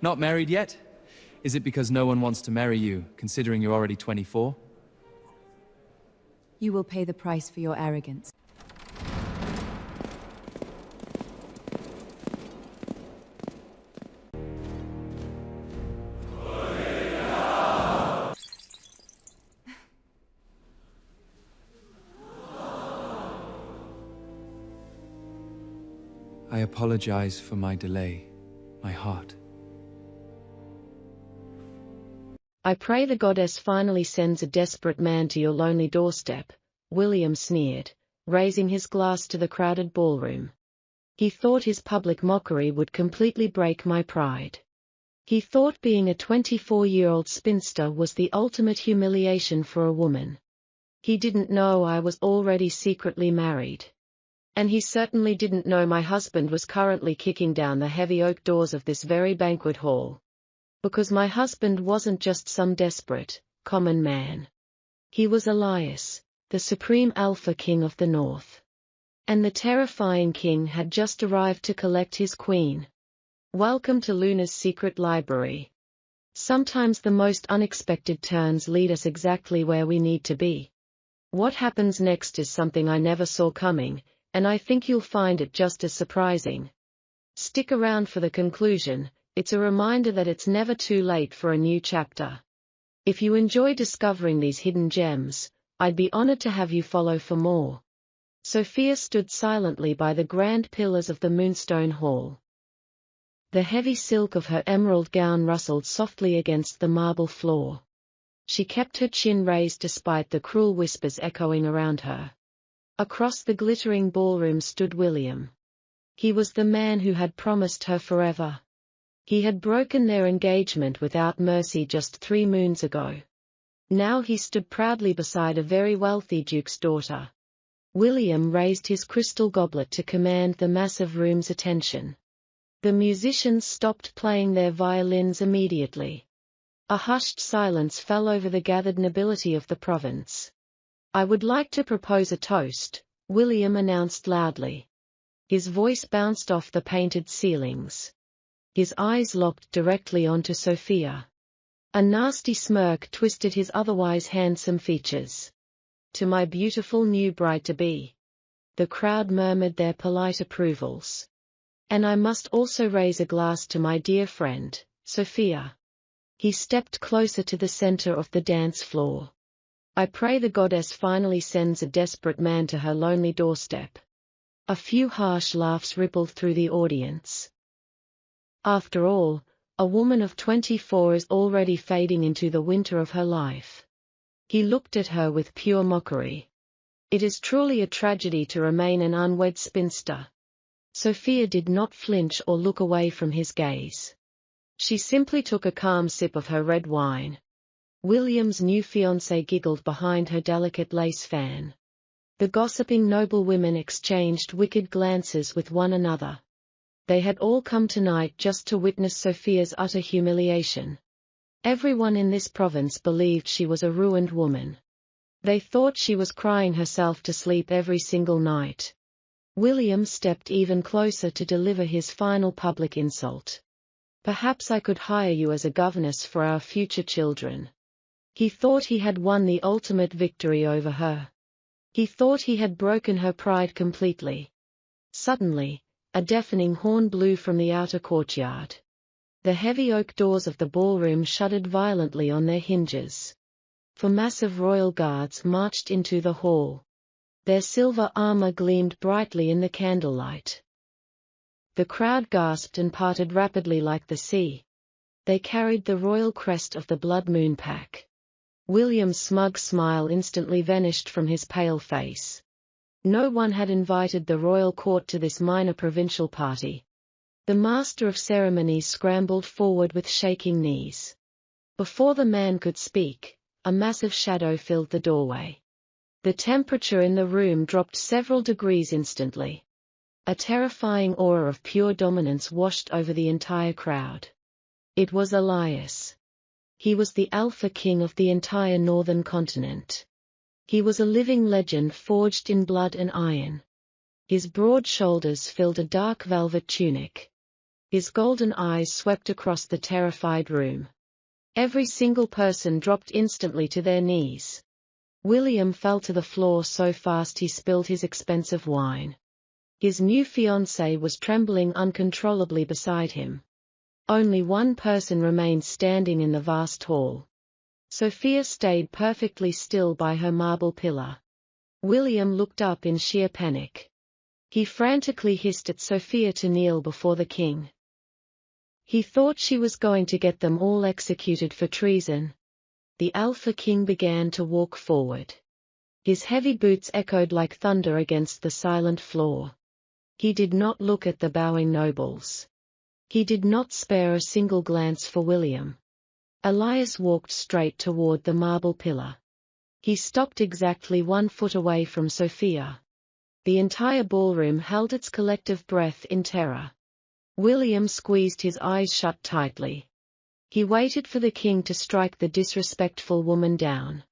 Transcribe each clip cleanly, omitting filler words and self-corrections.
Not married yet? Is it because no one wants to marry you, considering you're already 24? You will pay the price for your arrogance. I apologize for my delay, my heart. I pray the goddess finally sends a desperate man to your lonely doorstep, William sneered, raising his glass to the crowded ballroom. He thought his public mockery would completely break my pride. He thought being a 24-year-old spinster was the ultimate humiliation for a woman. He didn't know I was already secretly married. And he certainly didn't know my husband was currently kicking down the heavy oak doors of this very banquet hall. Because my husband wasn't just some desperate, common man. He was Elias, the supreme alpha king of the north. And the terrifying king had just arrived to collect his queen. Welcome to Luna's secret library. Sometimes the most unexpected turns lead us exactly where we need to be. What happens next is something I never saw coming, and I think you'll find it just as surprising. Stick around for the conclusion. It's a reminder that it's never too late for a new chapter. If you enjoy discovering these hidden gems, I'd be honored to have you follow for more. Sophia stood silently by the grand pillars of the Moonstone Hall. The heavy silk of her emerald gown rustled softly against the marble floor. She kept her chin raised despite the cruel whispers echoing around her. Across the glittering ballroom stood William. He was the man who had promised her forever. He had broken their engagement without mercy just 3 moons ago. Now he stood proudly beside a very wealthy duke's daughter. William raised his crystal goblet to command the massive room's attention. The musicians stopped playing their violins immediately. A hushed silence fell over the gathered nobility of the province. I would like to propose a toast, William announced loudly. His voice bounced off the painted ceilings. His eyes locked directly onto Sophia. A nasty smirk twisted his otherwise handsome features. To my beautiful new bride-to-be. The crowd murmured their polite approvals. And I must also raise a glass to my dear friend, Sophia. He stepped closer to the center of the dance floor. I pray the goddess finally sends a desperate man to her lonely doorstep. A few harsh laughs rippled through the audience. After all, a woman of 24 is already fading into the winter of her life. He looked at her with pure mockery. It is truly a tragedy to remain an unwed spinster. Sophia did not flinch or look away from his gaze. She simply took a calm sip of her red wine. William's new fiancée giggled behind her delicate lace fan. The gossiping noblewomen exchanged wicked glances with one another. They had all come tonight just to witness Sophia's utter humiliation. Everyone in this province believed she was a ruined woman. They thought she was crying herself to sleep every single night. William stepped even closer to deliver his final public insult. Perhaps I could hire you as a governess for our future children. He thought he had won the ultimate victory over her. He thought he had broken her pride completely. Suddenly, a deafening horn blew from the outer courtyard. The heavy oak doors of the ballroom shuddered violently on their hinges. 4 massive royal guards marched into the hall. Their silver armor gleamed brightly in the candlelight. The crowd gasped and parted rapidly like the sea. They carried the royal crest of the Blood Moon Pack. William's smug smile instantly vanished from his pale face. No one had invited the royal court to this minor provincial party. The master of ceremonies scrambled forward with shaking knees. Before the man could speak, a massive shadow filled the doorway. The temperature in the room dropped several degrees instantly. A terrifying aura of pure dominance washed over the entire crowd. It was Elias. He was the Alpha King of the entire northern continent. He was a living legend forged in blood and iron. His broad shoulders filled a dark velvet tunic. His golden eyes swept across the terrified room. Every single person dropped instantly to their knees. William fell to the floor so fast he spilled his expensive wine. His new fiancée was trembling uncontrollably beside him. Only one person remained standing in the vast hall. Sophia stayed perfectly still by her marble pillar. William looked up in sheer panic. He frantically hissed at Sophia to kneel before the king. He thought she was going to get them all executed for treason. The Alpha King began to walk forward. His heavy boots echoed like thunder against the silent floor. He did not look at the bowing nobles. He did not spare a single glance for William. Elias walked straight toward the marble pillar. He stopped exactly 1 foot away from Sophia. The entire ballroom held its collective breath in terror. William squeezed his eyes shut tightly. He waited for the king to strike the disrespectful woman down.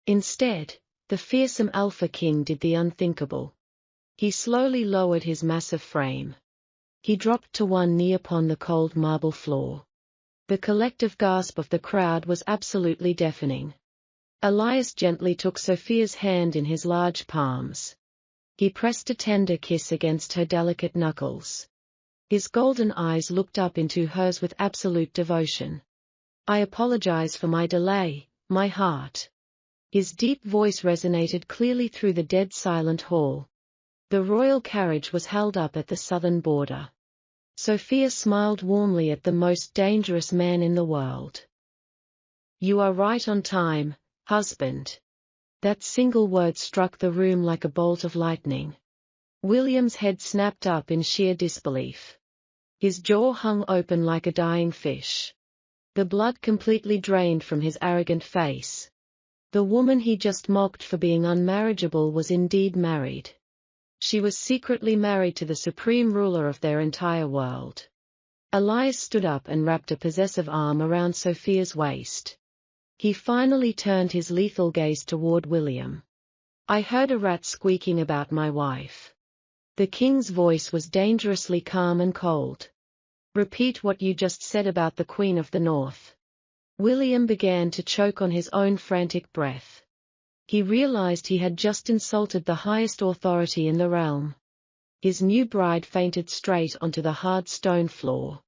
Instead, the fearsome Alpha King did the unthinkable. He slowly lowered his massive frame. He dropped to one knee upon the cold marble floor. The collective gasp of the crowd was absolutely deafening. Elias gently took Sophia's hand in his large palms. He pressed a tender kiss against her delicate knuckles. His golden eyes looked up into hers with absolute devotion. "I apologize for my delay, my heart." His deep voice resonated clearly through the dead silent hall. The royal carriage was held up at the southern border. Sophia smiled warmly at the most dangerous man in the world. "You are right on time, husband." That single word struck the room like a bolt of lightning. William's head snapped up in sheer disbelief. His jaw hung open like a dying fish. The blood completely drained from his arrogant face. The woman he just mocked for being unmarriageable was indeed married. She was secretly married to the supreme ruler of their entire world. Elias stood up and wrapped a possessive arm around Sophia's waist. He finally turned his lethal gaze toward William. "I heard a rat squeaking about my wife." The king's voice was dangerously calm and cold. "Repeat what you just said about the Queen of the North." William began to choke on his own frantic breath. He realized he had just insulted the highest authority in the realm. His new bride fainted straight onto the hard stone floor.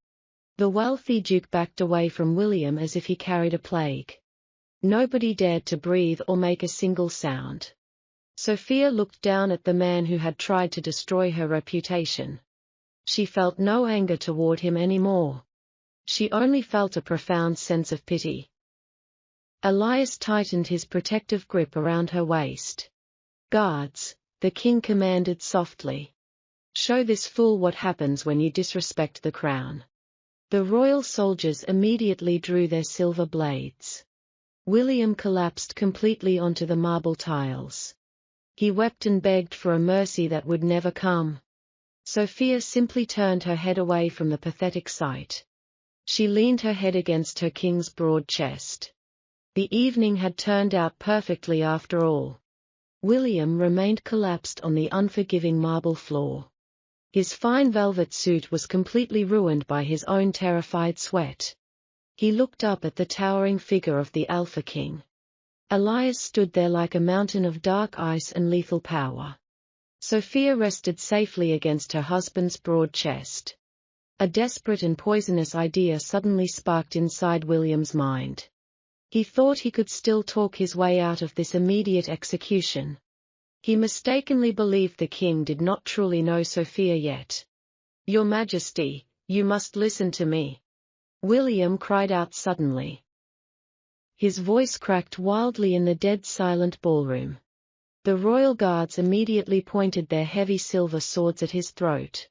The wealthy duke backed away from William as if he carried a plague. Nobody dared to breathe or make a single sound. Sophia looked down at the man who had tried to destroy her reputation. She felt no anger toward him anymore. She only felt a profound sense of pity. Elias tightened his protective grip around her waist. "Guards," the king commanded softly. "Show this fool what happens when you disrespect the crown." The royal soldiers immediately drew their silver blades. William collapsed completely onto the marble tiles. He wept and begged for a mercy that would never come. Sophia simply turned her head away from the pathetic sight. She leaned her head against her king's broad chest. The evening had turned out perfectly after all. William remained collapsed on the unforgiving marble floor. His fine velvet suit was completely ruined by his own terrified sweat. He looked up at the towering figure of the Alpha King. Elias stood there like a mountain of dark ice and lethal power. Sophia rested safely against her husband's broad chest. A desperate and poisonous idea suddenly sparked inside William's mind. He thought he could still talk his way out of this immediate execution. He mistakenly believed the king did not truly know Sophia yet. "Your Majesty, you must listen to me," William cried out suddenly. His voice cracked wildly in the dead silent ballroom. The royal guards immediately pointed their heavy silver swords at his throat.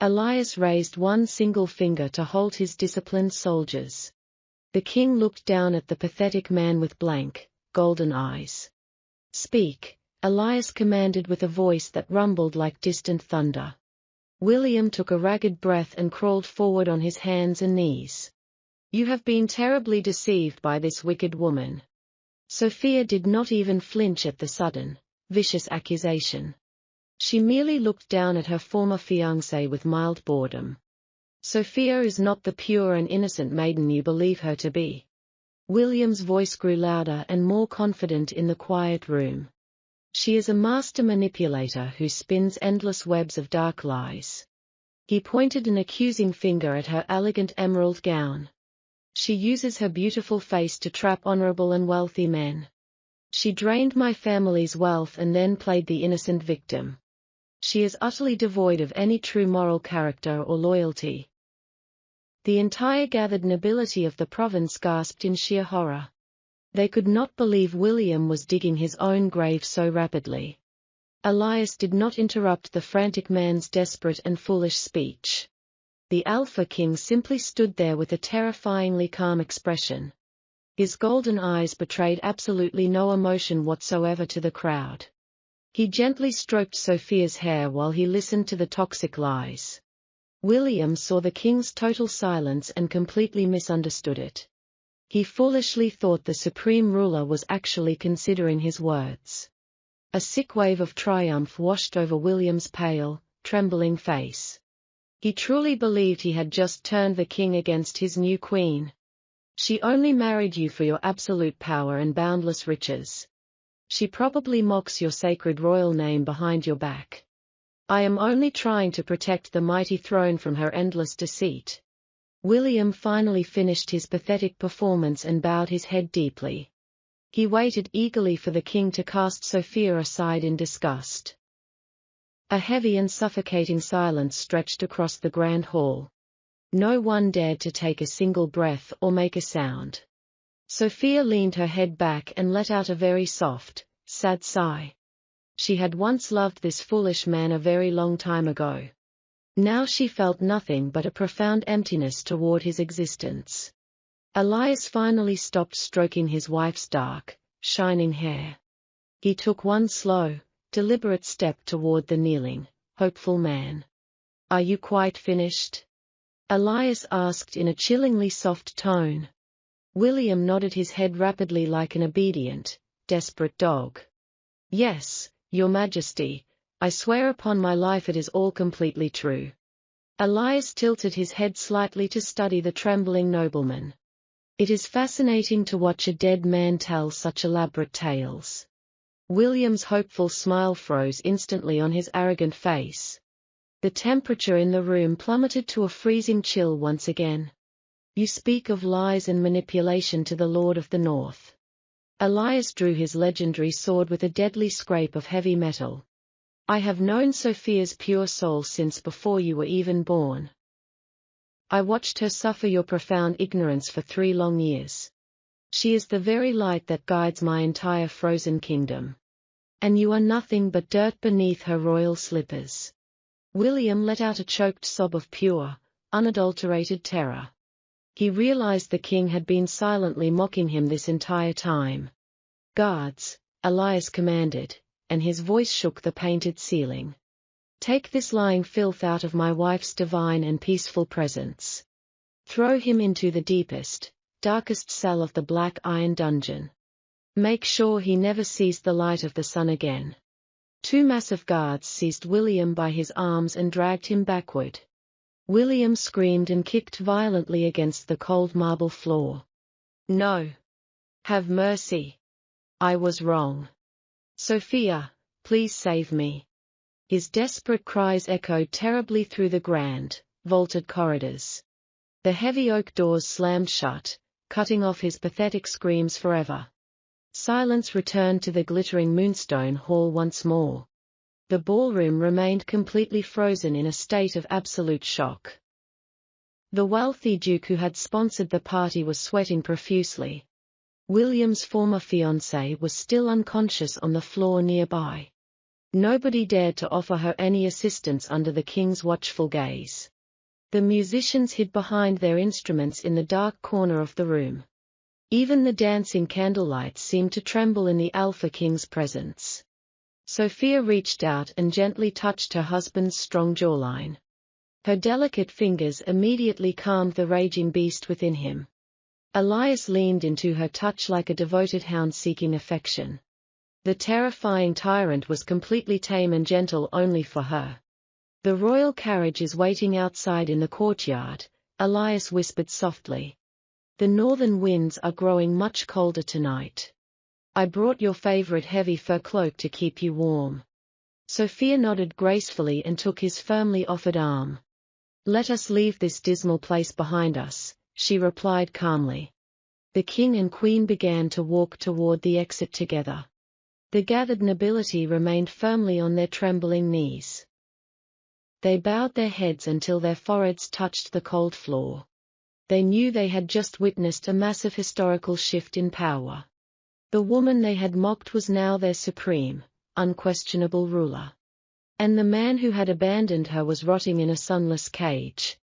Elias raised one single finger to hold his disciplined soldiers. The king looked down at the pathetic man with blank, golden eyes. "Speak," Elias commanded with a voice that rumbled like distant thunder. William took a ragged breath and crawled forward on his hands and knees. "You have been terribly deceived by this wicked woman." Sophia did not even flinch at the sudden, vicious accusation. She merely looked down at her former fiancé with mild boredom. Sophia is not the pure and innocent maiden you believe her to be. William's voice grew louder and more confident in the quiet room. She is a master manipulator who spins endless webs of dark lies. He pointed an accusing finger at her elegant emerald gown. She uses her beautiful face to trap honorable and wealthy men. She drained my family's wealth and then played the innocent victim. She is utterly devoid of any true moral character or loyalty. The entire gathered nobility of the province gasped in sheer horror. They could not believe William was digging his own grave so rapidly. Elias did not interrupt the frantic man's desperate and foolish speech. The Alpha King simply stood there with a terrifyingly calm expression. His golden eyes betrayed absolutely no emotion whatsoever to the crowd. He gently stroked Sophia's hair while he listened to the toxic lies. William saw the king's total silence and completely misunderstood it. He foolishly thought the supreme ruler was actually considering his words. A sick wave of triumph washed over William's pale, trembling face. He truly believed he had just turned the king against his new queen. She only married you for your absolute power and boundless riches. She probably mocks your sacred royal name behind your back. I am only trying to protect the mighty throne from her endless deceit. William finally finished his pathetic performance and bowed his head deeply. He waited eagerly for the king to cast Sophia aside in disgust. A heavy and suffocating silence stretched across the grand hall. No one dared to take a single breath or make a sound. Sophia leaned her head back and let out a very soft, sad sigh. She had once loved this foolish man a very long time ago. Now she felt nothing but a profound emptiness toward his existence. Elias finally stopped stroking his wife's dark, shining hair. He took one slow, deliberate step toward the kneeling, hopeful man. "Are you quite finished?" Elias asked in a chillingly soft tone. William nodded his head rapidly like an obedient, desperate dog. "Yes, Your Majesty, I swear upon my life it is all completely true." Elias tilted his head slightly to study the trembling nobleman. It is fascinating to watch a dead man tell such elaborate tales. William's hopeful smile froze instantly on his arrogant face. The temperature in the room plummeted to a freezing chill once again. "You speak of lies and manipulation to the Lord of the North." Elias drew his legendary sword with a deadly scrape of heavy metal. "I have known Sophia's pure soul since before you were even born. I watched her suffer your profound ignorance for 3 long years. She is the very light that guides my entire frozen kingdom. And you are nothing but dirt beneath her royal slippers." William let out a choked sob of pure, unadulterated terror. He realized the king had been silently mocking him this entire time. "Guards," Elias commanded, and his voice shook the painted ceiling. "Take this lying filth out of my wife's divine and peaceful presence. Throw him into the deepest, darkest cell of the black iron dungeon. Make sure he never sees the light of the sun again." 2 massive guards seized William by his arms and dragged him backward. William screamed and kicked violently against the cold marble floor. "No! Have mercy! I was wrong. Sophia, please save me." His desperate cries echoed terribly through the grand, vaulted corridors. The heavy oak doors slammed shut, cutting off his pathetic screams forever. Silence returned to the glittering Moonstone Hall once more. The ballroom remained completely frozen in a state of absolute shock. The wealthy duke who had sponsored the party was sweating profusely. William's former fiancée was still unconscious on the floor nearby. Nobody dared to offer her any assistance under the king's watchful gaze. The musicians hid behind their instruments in the dark corner of the room. Even the dancing candlelight seemed to tremble in the Alpha King's presence. Sophia reached out and gently touched her husband's strong jawline. Her delicate fingers immediately calmed the raging beast within him. Elias leaned into her touch like a devoted hound seeking affection. The terrifying tyrant was completely tame and gentle only for her. The royal carriage is waiting outside in the courtyard, Elias whispered softly. The northern winds are growing much colder tonight. I brought your favorite heavy fur cloak to keep you warm. Sophia nodded gracefully and took his firmly offered arm. Let us leave this dismal place behind us, she replied calmly. The king and queen began to walk toward the exit together. The gathered nobility remained firmly on their trembling knees. They bowed their heads until their foreheads touched the cold floor. They knew they had just witnessed a massive historical shift in power. The woman they had mocked was now their supreme, unquestionable ruler. And the man who had abandoned her was rotting in a sunless cage.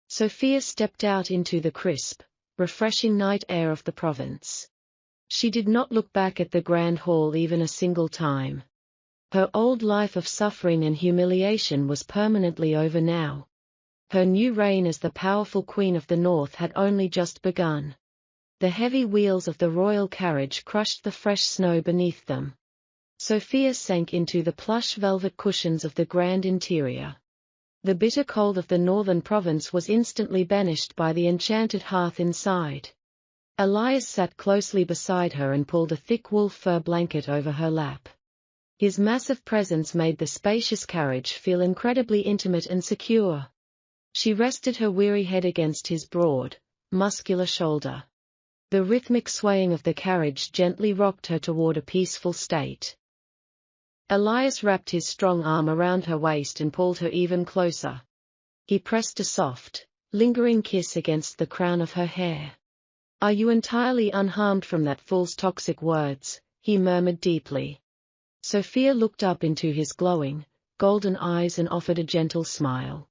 Sophia stepped out into the crisp, refreshing night air of the province. She did not look back at the grand hall even a single time. Her old life of suffering and humiliation was permanently over now. Her new reign as the powerful queen of the north had only just begun. The heavy wheels of the royal carriage crushed the fresh snow beneath them. Sophia sank into the plush velvet cushions of the grand interior. The bitter cold of the northern province was instantly banished by the enchanted hearth inside. Elias sat closely beside her and pulled a thick wool fur blanket over her lap. His massive presence made the spacious carriage feel incredibly intimate and secure. She rested her weary head against his broad, muscular shoulder. The rhythmic swaying of the carriage gently rocked her toward a peaceful state. Elias wrapped his strong arm around her waist and pulled her even closer. He pressed a soft, lingering kiss against the crown of her hair. Are you entirely unharmed from that fool's toxic words? He murmured deeply. Sophia looked up into his glowing, golden eyes and offered a gentle smile.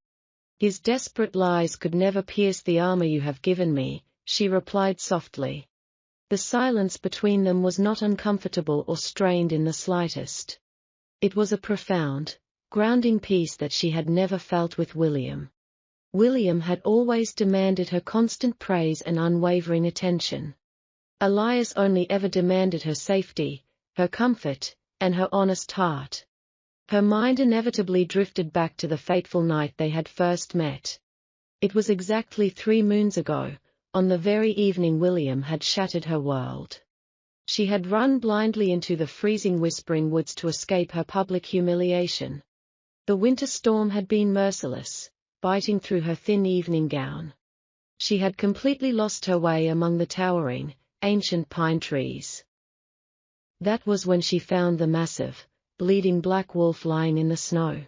His desperate lies could never pierce the armor you have given me, she replied softly. The silence between them was not uncomfortable or strained in the slightest. It was a profound, grounding peace that she had never felt with William. William had always demanded her constant praise and unwavering attention. Elias only ever demanded her safety, her comfort, and her honest heart. Her mind inevitably drifted back to the fateful night they had first met. It was exactly 3 moons ago, on the very evening William had shattered her world. She had run blindly into the freezing Whispering Woods to escape her public humiliation. The winter storm had been merciless, biting through her thin evening gown. She had completely lost her way among the towering, ancient pine trees. That was when she found the massive, bleeding black wolf lying in the snow.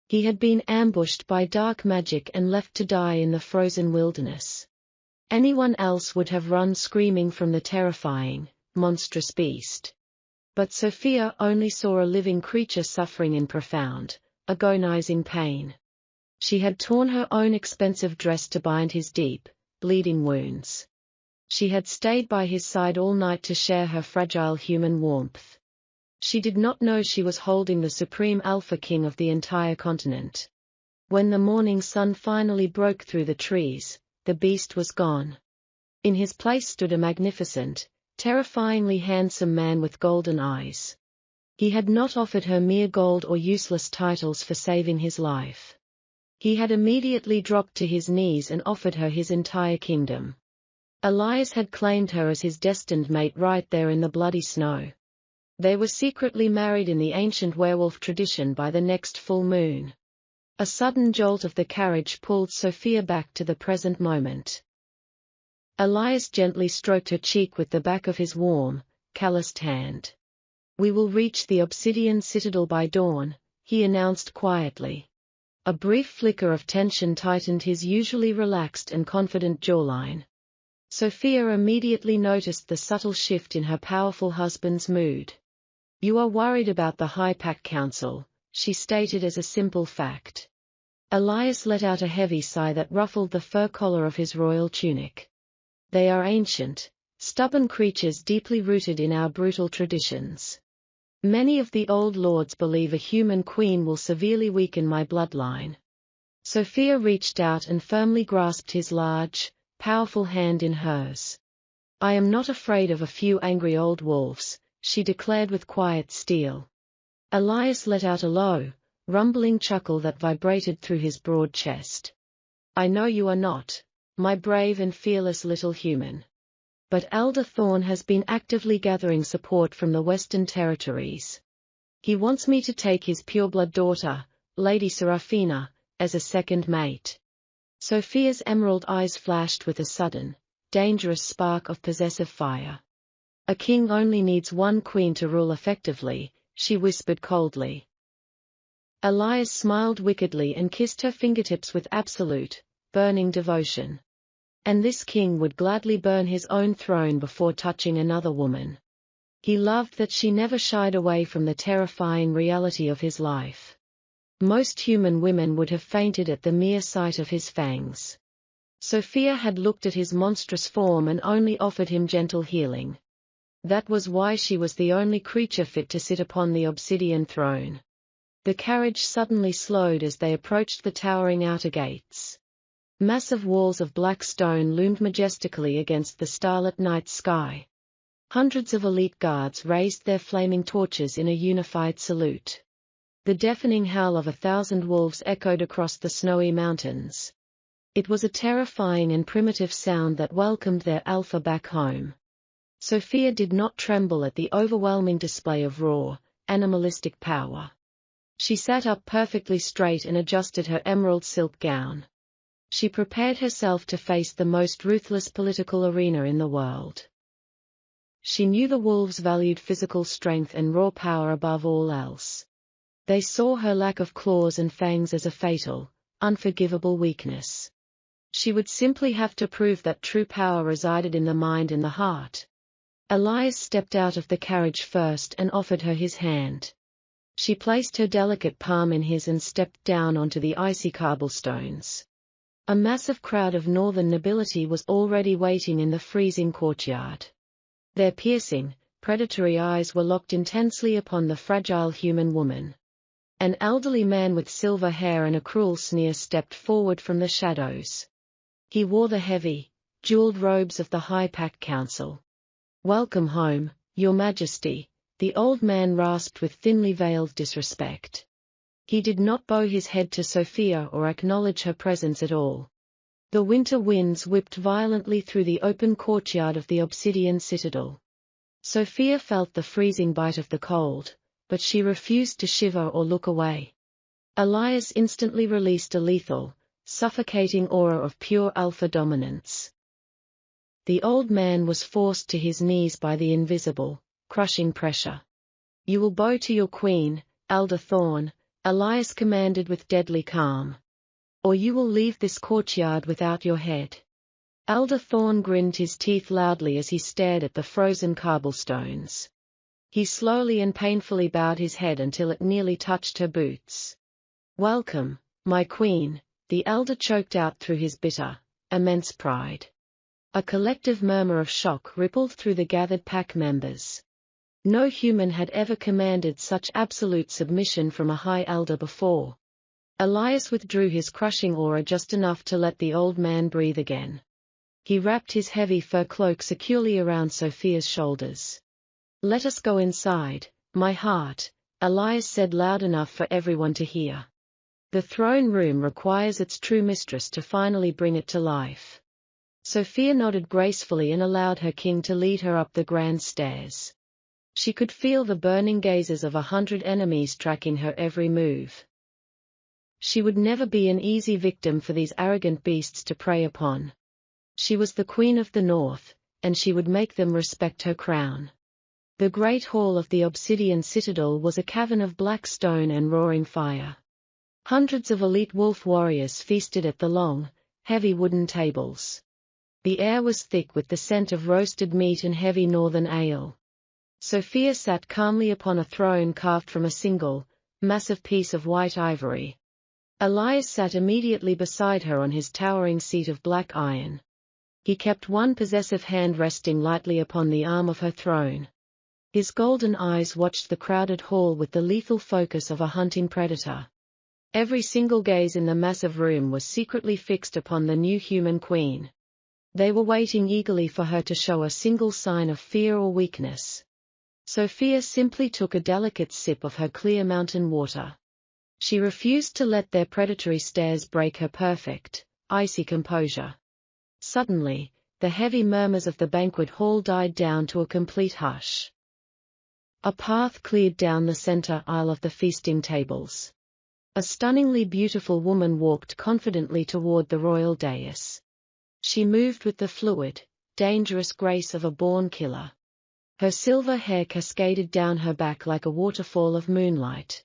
He had been ambushed by dark magic and left to die in the frozen wilderness. Anyone else would have run screaming from the terrifying, monstrous beast. But Sophia only saw a living creature suffering in profound, agonizing pain. She had torn her own expensive dress to bind his deep, bleeding wounds. She had stayed by his side all night to share her fragile human warmth. She did not know she was holding the supreme alpha king of the entire continent. When the morning sun finally broke through the trees, the beast was gone. In his place stood a magnificent, terrifyingly handsome man with golden eyes. He had not offered her mere gold or useless titles for saving his life. He had immediately dropped to his knees and offered her his entire kingdom. Elias had claimed her as his destined mate right there in the bloody snow. They were secretly married in the ancient werewolf tradition by the next full moon. A sudden jolt of the carriage pulled Sophia back to the present moment. Elias gently stroked her cheek with the back of his warm, calloused hand. We will reach the obsidian citadel by dawn, he announced quietly. A brief flicker of tension tightened his usually relaxed and confident jawline. Sophia immediately noticed the subtle shift in her powerful husband's mood. You are worried about the High Pack Council, she stated as a simple fact. Elias let out a heavy sigh that ruffled the fur collar of his royal tunic. They are ancient, stubborn creatures deeply rooted in our brutal traditions. Many of the old lords believe a human queen will severely weaken my bloodline. Sophia reached out and firmly grasped his large, powerful hand in hers. I am not afraid of a few angry old wolves, she declared with quiet steel. Elias let out a low, rumbling chuckle that vibrated through his broad chest. "I know you are not, my brave and fearless little human. But Elder Thorn has been actively gathering support from the Western Territories. He wants me to take his pureblood daughter, Lady Seraphina, as a second mate." Sophia's emerald eyes flashed with a sudden, dangerous spark of possessive fire. "A king only needs one queen to rule effectively," she whispered coldly. Elias smiled wickedly and kissed her fingertips with absolute, burning devotion. And this king would gladly burn his own throne before touching another woman. He loved that she never shied away from the terrifying reality of his life. Most human women would have fainted at the mere sight of his fangs. Sophia had looked at his monstrous form and only offered him gentle healing. That was why she was the only creature fit to sit upon the obsidian throne. The carriage suddenly slowed as they approached the towering outer gates. Massive walls of black stone loomed majestically against the starlit night sky. Hundreds of elite guards raised their flaming torches in a unified salute. The deafening howl of 1,000 wolves echoed across the snowy mountains. It was a terrifying and primitive sound that welcomed their alpha back home. Sophia did not tremble at the overwhelming display of raw, animalistic power. She sat up perfectly straight and adjusted her emerald silk gown. She prepared herself to face the most ruthless political arena in the world. She knew the wolves valued physical strength and raw power above all else. They saw her lack of claws and fangs as a fatal, unforgivable weakness. She would simply have to prove that true power resided in the mind and the heart. Elias stepped out of the carriage first and offered her his hand. She placed her delicate palm in his and stepped down onto the icy cobblestones. A massive crowd of northern nobility was already waiting in the freezing courtyard. Their piercing, predatory eyes were locked intensely upon the fragile human woman. An elderly man with silver hair and a cruel sneer stepped forward from the shadows. He wore the heavy, jeweled robes of the High Pack Council. "Welcome home, Your Majesty," the old man rasped with thinly veiled disrespect. He did not bow his head to Sophia or acknowledge her presence at all. The winter winds whipped violently through the open courtyard of the obsidian citadel. Sophia felt the freezing bite of the cold, but she refused to shiver or look away. Elias instantly released a lethal, suffocating aura of pure alpha dominance. The old man was forced to his knees by the invisible, crushing pressure. "You will bow to your queen, Elder Thorn," Elias commanded with deadly calm. "Or you will leave this courtyard without your head." Elder Thorn grinned his teeth loudly as he stared at the frozen cobblestones. He slowly and painfully bowed his head until it nearly touched her boots. "Welcome, my queen," the elder choked out through his bitter, immense pride. A collective murmur of shock rippled through the gathered pack members. No human had ever commanded such absolute submission from a high elder before. Elias withdrew his crushing aura just enough to let the old man breathe again. He wrapped his heavy fur cloak securely around Sophia's shoulders. "Let us go inside, my heart," Elias said loud enough for everyone to hear. "The throne room requires its true mistress to finally bring it to life." Sophia nodded gracefully and allowed her king to lead her up the grand stairs. She could feel the burning gazes of 100 enemies tracking her every move. She would never be an easy victim for these arrogant beasts to prey upon. She was the Queen of the North, and she would make them respect her crown. The great hall of the obsidian citadel was a cavern of black stone and roaring fire. Hundreds of elite wolf warriors feasted at the long, heavy wooden tables. The air was thick with the scent of roasted meat and heavy northern ale. Sophia sat calmly upon a throne carved from a single, massive piece of white ivory. Elias sat immediately beside her on his towering seat of black iron. He kept one possessive hand resting lightly upon the arm of her throne. His golden eyes watched the crowded hall with the lethal focus of a hunting predator. Every single gaze in the massive room was secretly fixed upon the new human queen. They were waiting eagerly for her to show a single sign of fear or weakness. Sophia simply took a delicate sip of her clear mountain water. She refused to let their predatory stares break her perfect, icy composure. Suddenly, the heavy murmurs of the banquet hall died down to a complete hush. A path cleared down the center aisle of the feasting tables. A stunningly beautiful woman walked confidently toward the royal dais. She moved with the fluid, dangerous grace of a born killer. Her silver hair cascaded down her back like a waterfall of moonlight.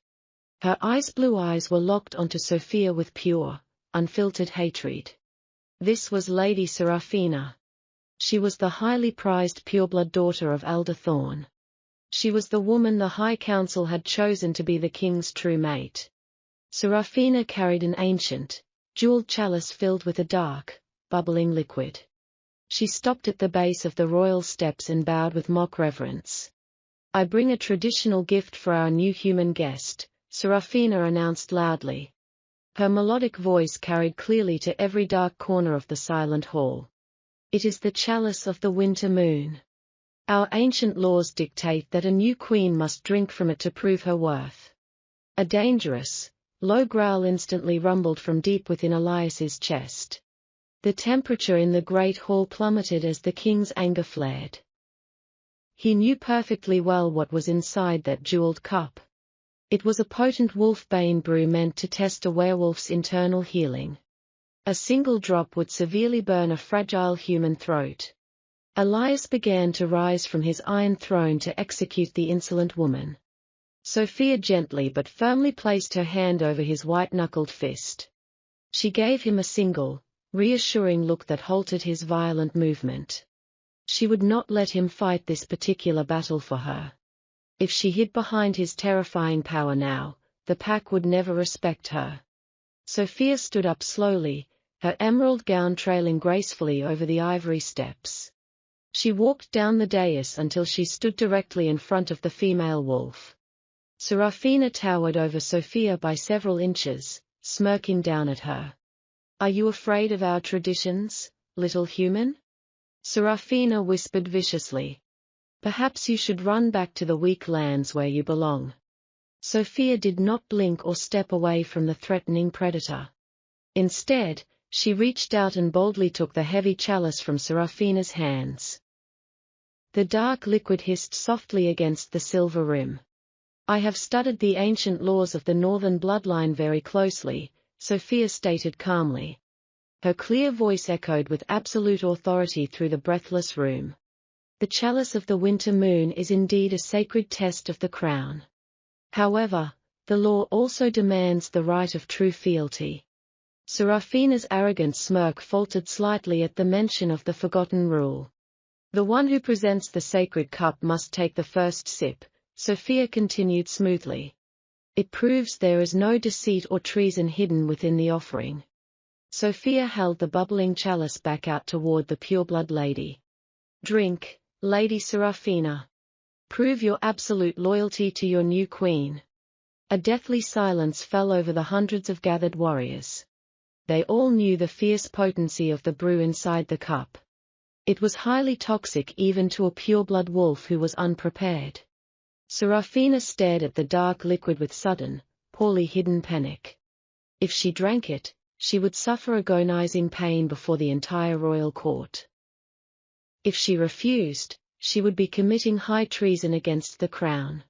Her ice-blue eyes were locked onto Sophia with pure, unfiltered hatred. This was Lady Seraphina. She was the highly prized pureblood daughter of Elder Thorn. She was the woman the High Council had chosen to be the king's true mate. Seraphina carried an ancient, jeweled chalice filled with a dark, bubbling liquid. She stopped at the base of the royal steps and bowed with mock reverence. "I bring a traditional gift for our new human guest," Seraphina announced loudly. Her melodic voice carried clearly to every dark corner of the silent hall. "It is the chalice of the winter moon. Our ancient laws dictate that a new queen must drink from it to prove her worth." A dangerous, low growl instantly rumbled from deep within Elias's chest. The temperature in the great hall plummeted as the king's anger flared. He knew perfectly well what was inside that jeweled cup. It was a potent wolfbane brew meant to test a werewolf's internal healing. A single drop would severely burn a fragile human throat. Elias began to rise from his iron throne to execute the insolent woman. Sophia gently but firmly placed her hand over his white-knuckled fist. She gave him a single, reassuring look that halted his violent movement. She would not let him fight this particular battle for her. If she hid behind his terrifying power now, the pack would never respect her. Sophia stood up slowly, her emerald gown trailing gracefully over the ivory steps. She walked down the dais until she stood directly in front of the female wolf. Seraphina towered over Sophia by several inches, smirking down at her. "Are you afraid of our traditions, little human?" Seraphina whispered viciously. "Perhaps you should run back to the weak lands where you belong." Sophia did not blink or step away from the threatening predator. Instead, she reached out and boldly took the heavy chalice from Seraphina's hands. The dark liquid hissed softly against the silver rim. "I have studied the ancient laws of the northern bloodline very closely," Sophia stated calmly. Her clear voice echoed with absolute authority through the breathless room. "The chalice of the winter moon is indeed a sacred test of the crown. However, the law also demands the right of true fealty." Seraphina's arrogant smirk faltered slightly at the mention of the forgotten rule. "The one who presents the sacred cup must take the first sip," Sophia continued smoothly. "It proves there is no deceit or treason hidden within the offering." Sophia held the bubbling chalice back out toward the pureblood lady. "Drink, Lady Seraphina. Prove your absolute loyalty to your new queen." A deathly silence fell over the hundreds of gathered warriors. They all knew the fierce potency of the brew inside the cup. It was highly toxic even to a pureblood wolf who was unprepared. Seraphina stared at the dark liquid with sudden, poorly hidden panic. If she drank it, she would suffer agonizing pain before the entire royal court. If she refused, she would be committing high treason against the crown.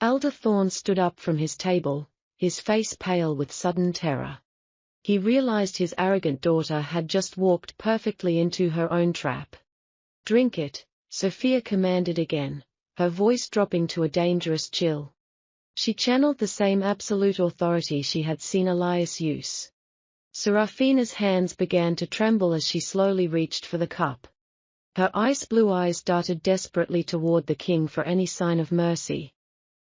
Elder Thorn stood up from his table, his face pale with sudden terror. He realized his arrogant daughter had just walked perfectly into her own trap. "Drink it," Sophia commanded again, her voice dropping to a dangerous chill. She channeled the same absolute authority she had seen Elias use. Seraphina's hands began to tremble as she slowly reached for the cup. Her ice-blue eyes darted desperately toward the king for any sign of mercy.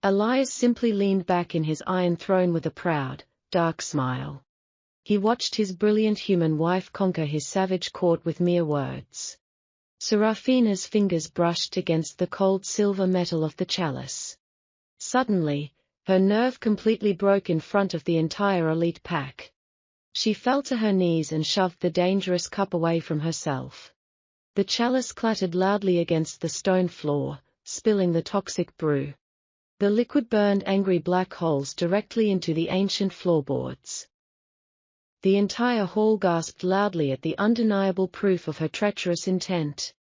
Elias simply leaned back in his iron throne with a proud, dark smile. He watched his brilliant human wife conquer his savage court with mere words. Seraphina's fingers brushed against the cold silver metal of the chalice. Suddenly, her nerve completely broke in front of the entire elite pack. She fell to her knees and shoved the dangerous cup away from herself. The chalice clattered loudly against the stone floor, spilling the toxic brew. The liquid burned angry black holes directly into the ancient floorboards. The entire hall gasped loudly at the undeniable proof of her treacherous intent.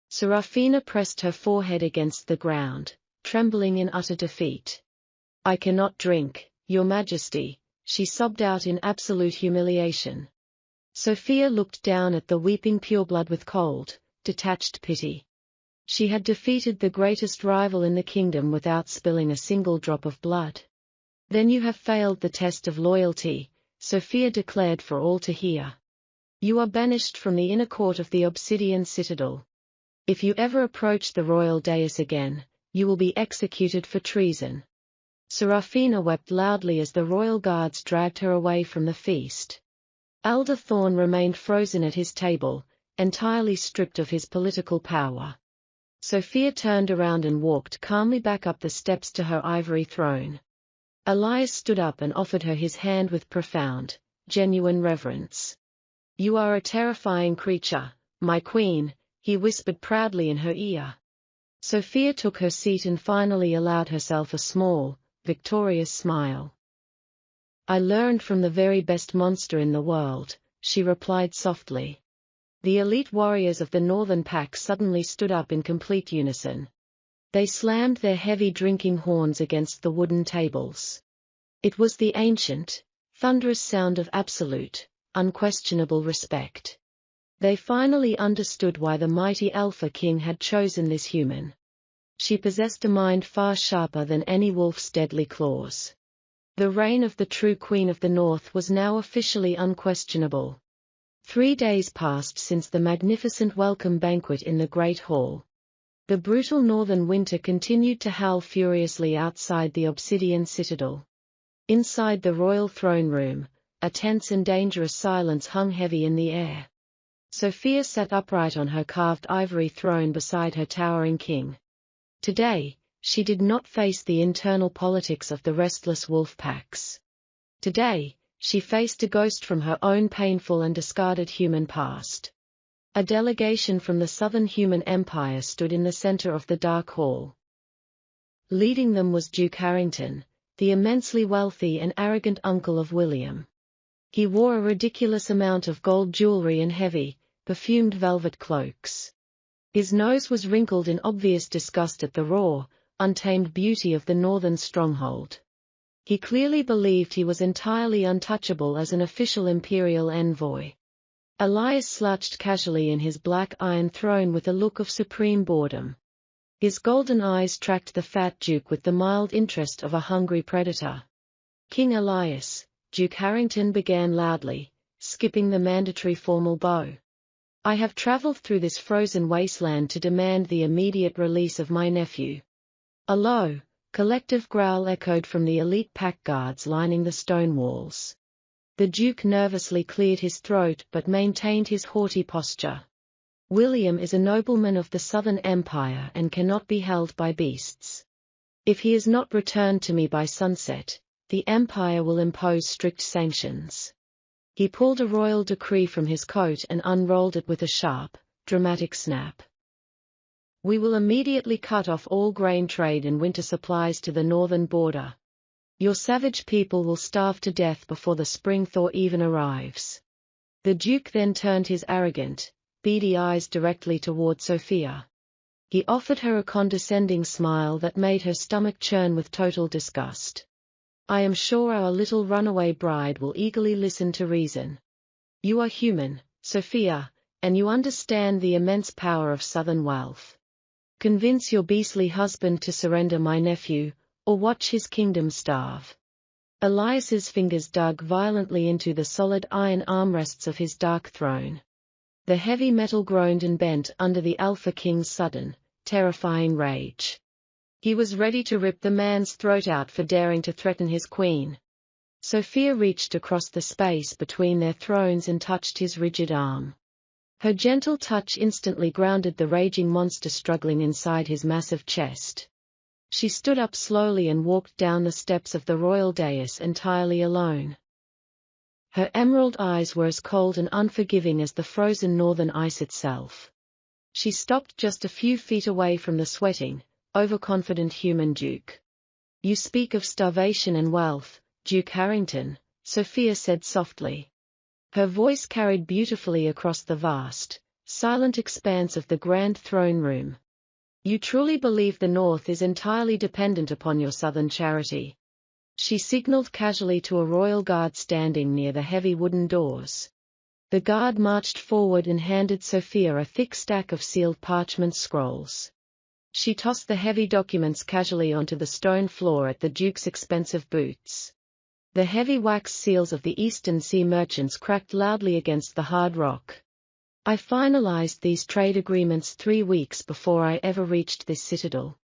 Serafina pressed her forehead against the ground, trembling in utter defeat. "I cannot drink, Your Majesty," she sobbed out in absolute humiliation. Sophia looked down at the weeping pureblood with cold, detached pity. She had defeated the greatest rival in the kingdom without spilling a single drop of blood. "Then you have failed the test of loyalty," Sophia declared for all to hear. "You are banished from the inner court of the Obsidian Citadel. If you ever approach the royal dais again, you will be executed for treason." Serafina wept loudly as the royal guards dragged her away from the feast. Elder Thorn remained frozen at his table, entirely stripped of his political power. Sophia turned around and walked calmly back up the steps to her ivory throne. Elias stood up and offered her his hand with profound, genuine reverence. "You are a terrifying creature, my queen," he whispered proudly in her ear. Sophia took her seat and finally allowed herself a small, victorious smile. "I learned from the very best monster in the world," she replied softly. The elite warriors of the Northern Pack suddenly stood up in complete unison. They slammed their heavy drinking horns against the wooden tables. It was the ancient, thunderous sound of absolute, unquestionable respect. They finally understood why the mighty Alpha King had chosen this human. She possessed a mind far sharper than any wolf's deadly claws. The reign of the true Queen of the North was now officially unquestionable. 3 days passed since the magnificent welcome banquet in the Great Hall. The brutal northern winter continued to howl furiously outside the Obsidian Citadel. Inside the royal throne room, a tense and dangerous silence hung heavy in the air. Sophia sat upright on her carved ivory throne beside her towering king. Today, she did not face the internal politics of the restless wolf packs. Today, she faced a ghost from her own painful and discarded human past. A delegation from the Southern Human Empire stood in the center of the dark hall. Leading them was Duke Harrington, the immensely wealthy and arrogant uncle of William. He wore a ridiculous amount of gold jewelry and heavy, perfumed velvet cloaks. His nose was wrinkled in obvious disgust at the raw, untamed beauty of the northern stronghold. He clearly believed he was entirely untouchable as an official imperial envoy. Elias slouched casually in his black iron throne with a look of supreme boredom. His golden eyes tracked the fat Duke with the mild interest of a hungry predator. "King Elias," Duke Harrington began loudly, skipping the mandatory formal bow. "I have traveled through this frozen wasteland to demand the immediate release of my nephew." A low, collective growl echoed from the elite pack guards lining the stone walls. The Duke nervously cleared his throat but maintained his haughty posture. "William is a nobleman of the Southern Empire and cannot be held by beasts. If he is not returned to me by sunset, the Empire will impose strict sanctions." He pulled a royal decree from his coat and unrolled it with a sharp, dramatic snap. "We will immediately cut off all grain trade and winter supplies to the northern border. Your savage people will starve to death before the spring thaw even arrives." The Duke then turned his arrogant, beady eyes directly toward Sophia. He offered her a condescending smile that made her stomach churn with total disgust. "I am sure our little runaway bride will eagerly listen to reason. You are human, Sophia, and you understand the immense power of Southern wealth. Convince your beastly husband to surrender my nephew, or watch his kingdom starve." Elias's fingers dug violently into the solid iron armrests of his dark throne. The heavy metal groaned and bent under the Alpha King's sudden, terrifying rage. He was ready to rip the man's throat out for daring to threaten his queen. Sophia reached across the space between their thrones and touched his rigid arm. Her gentle touch instantly grounded the raging monster struggling inside his massive chest. She stood up slowly and walked down the steps of the royal dais entirely alone. Her emerald eyes were as cold and unforgiving as the frozen northern ice itself. She stopped just a few feet away from the sweating, overconfident human Duke. You speak of starvation and wealth, Duke Harrington, Sophia said softly. Her voice carried beautifully across the vast, silent expanse of the grand throne room. You truly believe the North is entirely dependent upon your Southern charity? She signaled casually to a royal guard standing near the heavy wooden doors. The guard marched forward and handed Sophia a thick stack of sealed parchment scrolls. She tossed the heavy documents casually onto the stone floor at the Duke's expensive boots. The heavy wax seals of the Eastern Sea merchants cracked loudly against the hard rock. I finalized these trade agreements 3 weeks before I ever reached this citadel.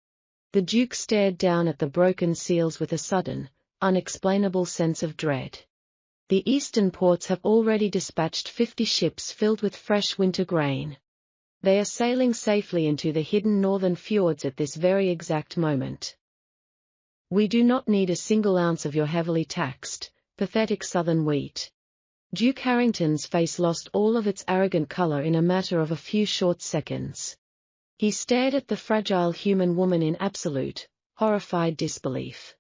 The Duke stared down at the broken seals with a sudden, unexplainable sense of dread. The eastern ports have already dispatched 50 ships filled with fresh winter grain. They are sailing safely into the hidden northern fjords at this very exact moment. We do not need a single ounce of your heavily taxed, pathetic southern wheat. Duke Harrington's face lost all of its arrogant color in a matter of a few short seconds. He stared at the fragile human woman in absolute, horrified disbelief.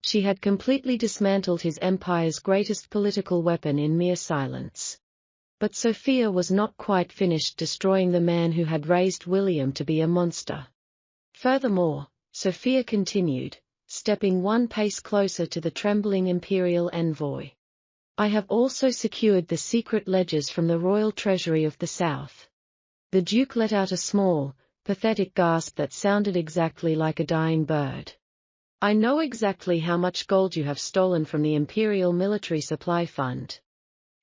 She had completely dismantled his empire's greatest political weapon in mere silence. But Sophia was not quite finished destroying the man who had raised William to be a monster. Furthermore, Sophia continued, stepping 1 pace closer to the trembling imperial envoy. I have also secured the secret ledgers from the royal treasury of the South. The Duke let out a small, pathetic gasp that sounded exactly like a dying bird. I know exactly how much gold you have stolen from the Imperial Military Supply Fund.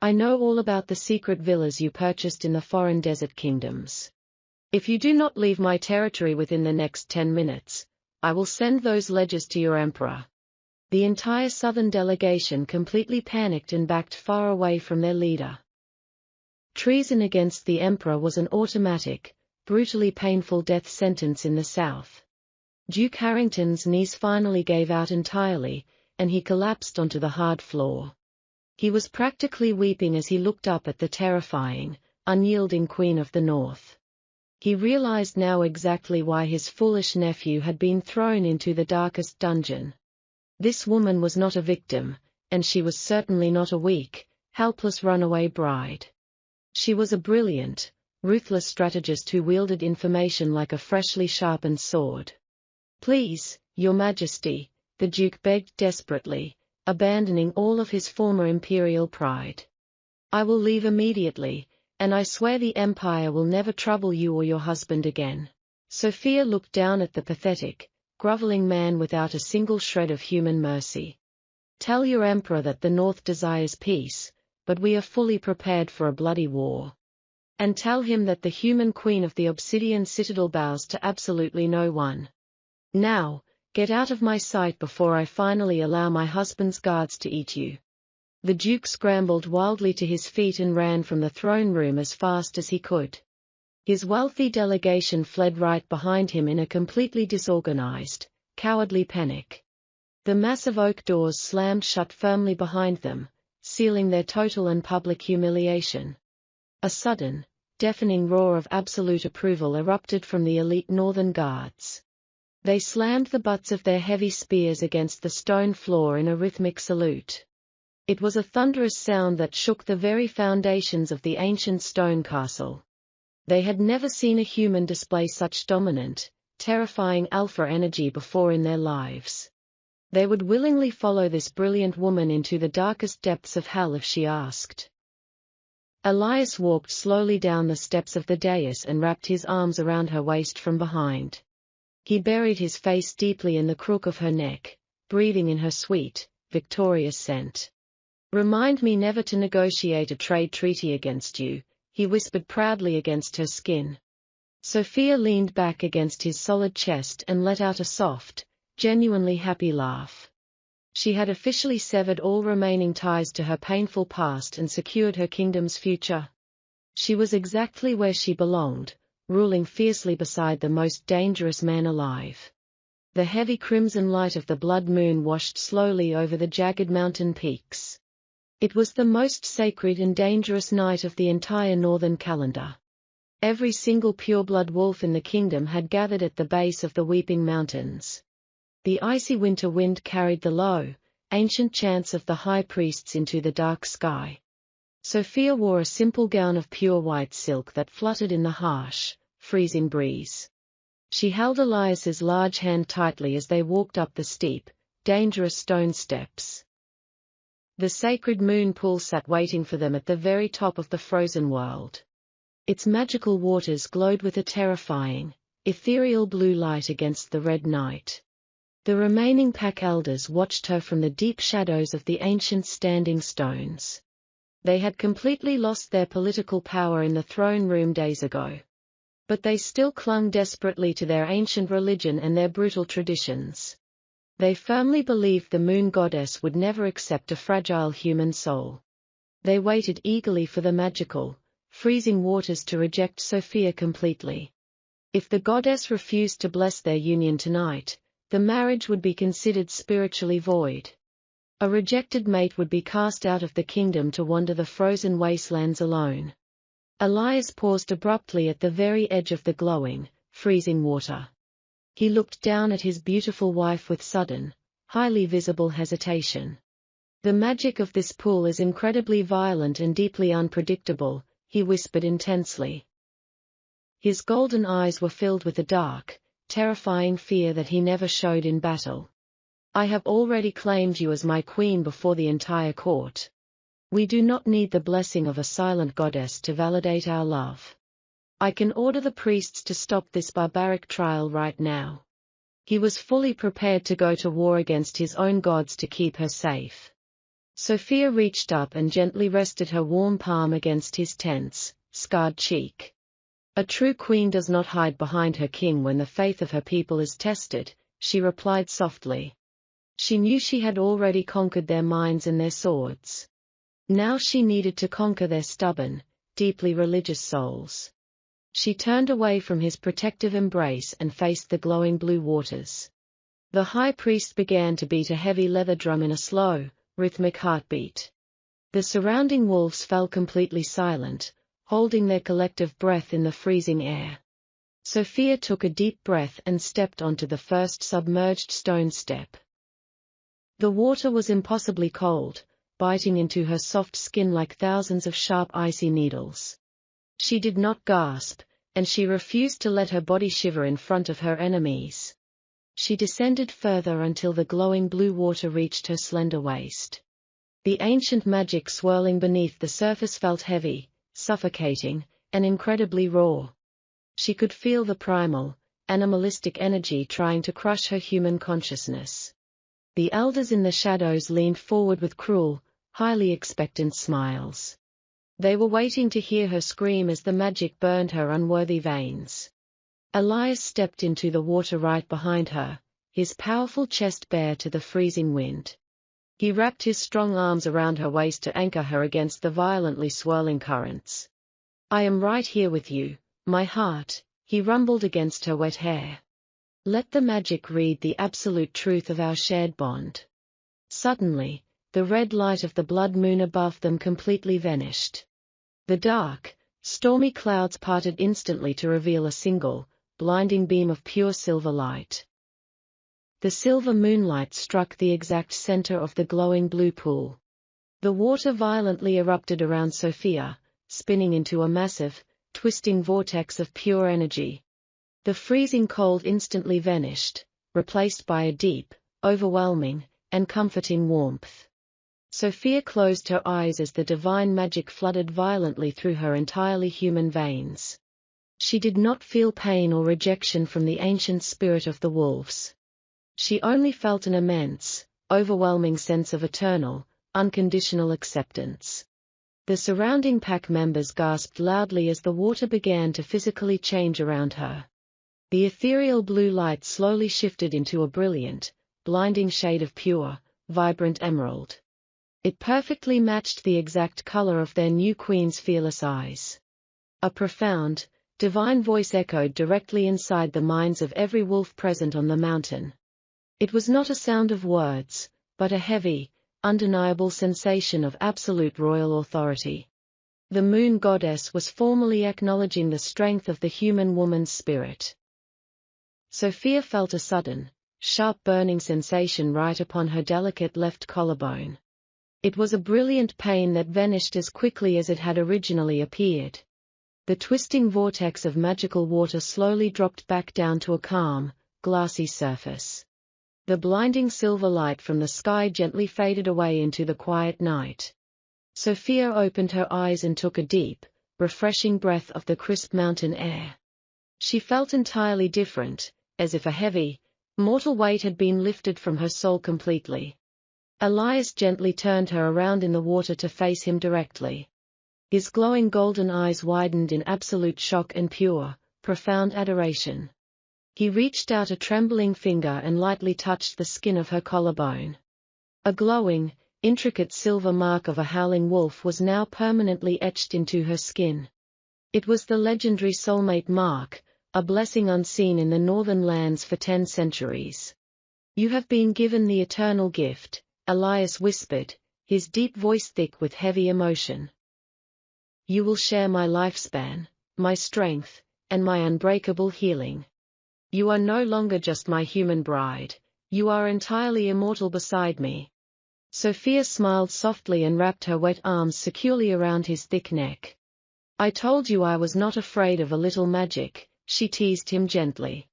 I know all about the secret villas you purchased in the foreign desert kingdoms. If you do not leave my territory within the next 10 minutes, I will send those ledgers to your emperor. The entire southern delegation completely panicked and backed far away from their leader. Treason against the emperor was an automatic, brutally painful death sentence in the South. Duke Harrington's knees finally gave out entirely, and he collapsed onto the hard floor. He was practically weeping as he looked up at the terrifying, unyielding Queen of the North. He realized now exactly why his foolish nephew had been thrown into the darkest dungeon. This woman was not a victim, and she was certainly not a weak, helpless runaway bride. She was a brilliant, ruthless strategist who wielded information like a freshly sharpened sword. Please, Your Majesty, the Duke begged desperately, abandoning all of his former imperial pride. I will leave immediately, and I swear the Empire will never trouble you or your husband again. Sophia looked down at the pathetic, groveling man without a single shred of human mercy. Tell your Emperor that the North desires peace, but we are fully prepared for a bloody war. And tell him that the human queen of the Obsidian Citadel bows to absolutely no one. Now, get out of my sight before I finally allow my husband's guards to eat you. The Duke scrambled wildly to his feet and ran from the throne room as fast as he could. His wealthy delegation fled right behind him in a completely disorganized, cowardly panic. The massive oak doors slammed shut firmly behind them, sealing their total and public humiliation. A sudden, deafening roar of absolute approval erupted from the elite northern guards. They slammed the butts of their heavy spears against the stone floor in a rhythmic salute. It was a thunderous sound that shook the very foundations of the ancient stone castle. They had never seen a human display such dominant, terrifying alpha energy before in their lives. They would willingly follow this brilliant woman into the darkest depths of hell if she asked. Elias walked slowly down the steps of the dais and wrapped his arms around her waist from behind. He buried his face deeply in the crook of her neck, breathing in her sweet, victorious scent. Remind me never to negotiate a trade treaty against you, he whispered proudly against her skin. Sophia leaned back against his solid chest and let out a soft, genuinely happy laugh. She had officially severed all remaining ties to her painful past and secured her kingdom's future. She was exactly where she belonged, ruling fiercely beside the most dangerous man alive. The heavy crimson light of the blood moon washed slowly over the jagged mountain peaks. It was the most sacred and dangerous night of the entire northern calendar. Every single pureblood wolf in the kingdom had gathered at the base of the Weeping Mountains. The icy winter wind carried the low, ancient chants of the high priests into the dark sky. Sophia wore a simple gown of pure white silk that fluttered in the harsh, freezing breeze. She held Elias's large hand tightly as they walked up the steep, dangerous stone steps. The sacred moon pool sat waiting for them at the very top of the frozen world. Its magical waters glowed with a terrifying, ethereal blue light against the red night. The remaining pack elders watched her from the deep shadows of the ancient standing stones. They had completely lost their political power in the throne room days ago. But they still clung desperately to their ancient religion and their brutal traditions. They firmly believed the moon goddess would never accept a fragile human soul. They waited eagerly for the magical, freezing waters to reject Sophia completely. If the goddess refused to bless their union tonight, the marriage would be considered spiritually void. A rejected mate would be cast out of the kingdom to wander the frozen wastelands alone. Elias paused abruptly at the very edge of the glowing, freezing water. He looked down at his beautiful wife with sudden, highly visible hesitation. The magic of this pool is incredibly violent and deeply unpredictable, he whispered intensely. His golden eyes were filled with a dark, terrifying fear that he never showed in battle. I have already claimed you as my queen before the entire court. We do not need the blessing of a silent goddess to validate our love. I can order the priests to stop this barbaric trial right now. He was fully prepared to go to war against his own gods to keep her safe. Sophia reached up and gently rested her warm palm against his tense, scarred cheek. A true queen does not hide behind her king when the faith of her people is tested, she replied softly. She knew she had already conquered their minds and their swords. Now she needed to conquer their stubborn, deeply religious souls. She turned away from his protective embrace and faced the glowing blue waters. The high priest began to beat a heavy leather drum in a slow, rhythmic heartbeat. The surrounding wolves fell completely silent, holding their collective breath in the freezing air. Sophia took a deep breath and stepped onto the first submerged stone step. The water was impossibly cold, biting into her soft skin like thousands of sharp icy needles. She did not gasp, and she refused to let her body shiver in front of her enemies. She descended further until the glowing blue water reached her slender waist. The ancient magic swirling beneath the surface felt heavy, suffocating, and incredibly raw. She could feel the primal, animalistic energy trying to crush her human consciousness. The elders in the shadows leaned forward with cruel, highly expectant smiles. They were waiting to hear her scream as the magic burned her unworthy veins. Elias stepped into the water right behind her, his powerful chest bare to the freezing wind. He wrapped his strong arms around her waist to anchor her against the violently swirling currents. I am right here with you, my heart, he rumbled against her wet hair. Let the magic read the absolute truth of our shared bond. Suddenly, the red light of the blood moon above them completely vanished. The dark, stormy clouds parted instantly to reveal a single, blinding beam of pure silver light. The silver moonlight struck the exact center of the glowing blue pool. The water violently erupted around Sophia, spinning into a massive, twisting vortex of pure energy. The freezing cold instantly vanished, replaced by a deep, overwhelming, and comforting warmth. Sophia closed her eyes as the divine magic flooded violently through her entirely human veins. She did not feel pain or rejection from the ancient spirit of the wolves. She only felt an immense, overwhelming sense of eternal, unconditional acceptance. The surrounding pack members gasped loudly as the water began to physically change around her. The ethereal blue light slowly shifted into a brilliant, blinding shade of pure, vibrant emerald. It perfectly matched the exact color of their new queen's fearless eyes. A profound, divine voice echoed directly inside the minds of every wolf present on the mountain. It was not a sound of words, but a heavy, undeniable sensation of absolute royal authority. The moon goddess was formally acknowledging the strength of the human woman's spirit. Sophia felt a sudden, sharp burning sensation right upon her delicate left collarbone. It was a brilliant pain that vanished as quickly as it had originally appeared. The twisting vortex of magical water slowly dropped back down to a calm, glassy surface. The blinding silver light from the sky gently faded away into the quiet night. Sophia opened her eyes and took a deep, refreshing breath of the crisp mountain air. She felt entirely different, as if a heavy, mortal weight had been lifted from her soul completely. Elias gently turned her around in the water to face him directly. His glowing golden eyes widened in absolute shock and pure, profound adoration. He reached out a trembling finger and lightly touched the skin of her collarbone. A glowing, intricate silver mark of a howling wolf was now permanently etched into her skin. It was the legendary soulmate mark, a blessing unseen in the northern lands for 10 centuries. "You have been given the eternal gift," Elias whispered, his deep voice thick with heavy emotion. "You will share my lifespan, my strength, and my unbreakable healing. You are no longer just my human bride, you are entirely immortal beside me." Sophia smiled softly and wrapped her wet arms securely around his thick neck. "I told you I was not afraid of a little magic," she teased him gently.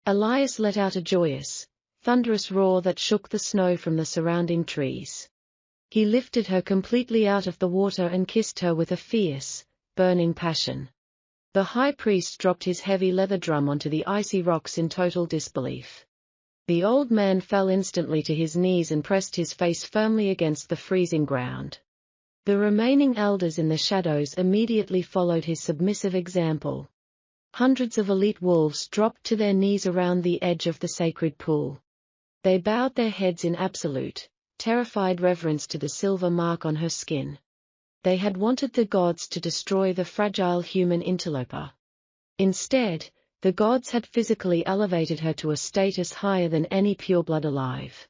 Elias let out a joyous, thunderous roar that shook the snow from the surrounding trees. He lifted her completely out of the water and kissed her with a fierce, burning passion. The high priest dropped his heavy leather drum onto the icy rocks in total disbelief. The old man fell instantly to his knees and pressed his face firmly against the freezing ground. The remaining elders in the shadows immediately followed his submissive example. Hundreds of elite wolves dropped to their knees around the edge of the sacred pool. They bowed their heads in absolute, terrified reverence to the silver mark on her skin. They had wanted the gods to destroy the fragile human interloper. Instead, the gods had physically elevated her to a status higher than any pureblood alive.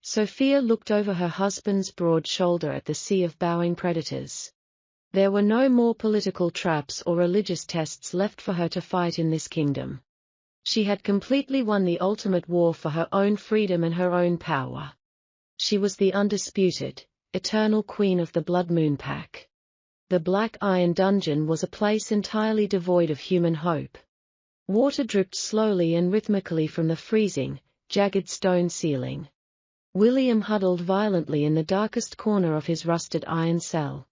Sophia looked over her husband's broad shoulder at the sea of bowing predators. There were no more political traps or religious tests left for her to fight in this kingdom. She had completely won the ultimate war for her own freedom and her own power. She was the undisputed, eternal queen of the Blood Moon Pack. The Black Iron Dungeon was a place entirely devoid of human hope. Water dripped slowly and rhythmically from the freezing, jagged stone ceiling. William huddled violently in the darkest corner of his rusted iron cell.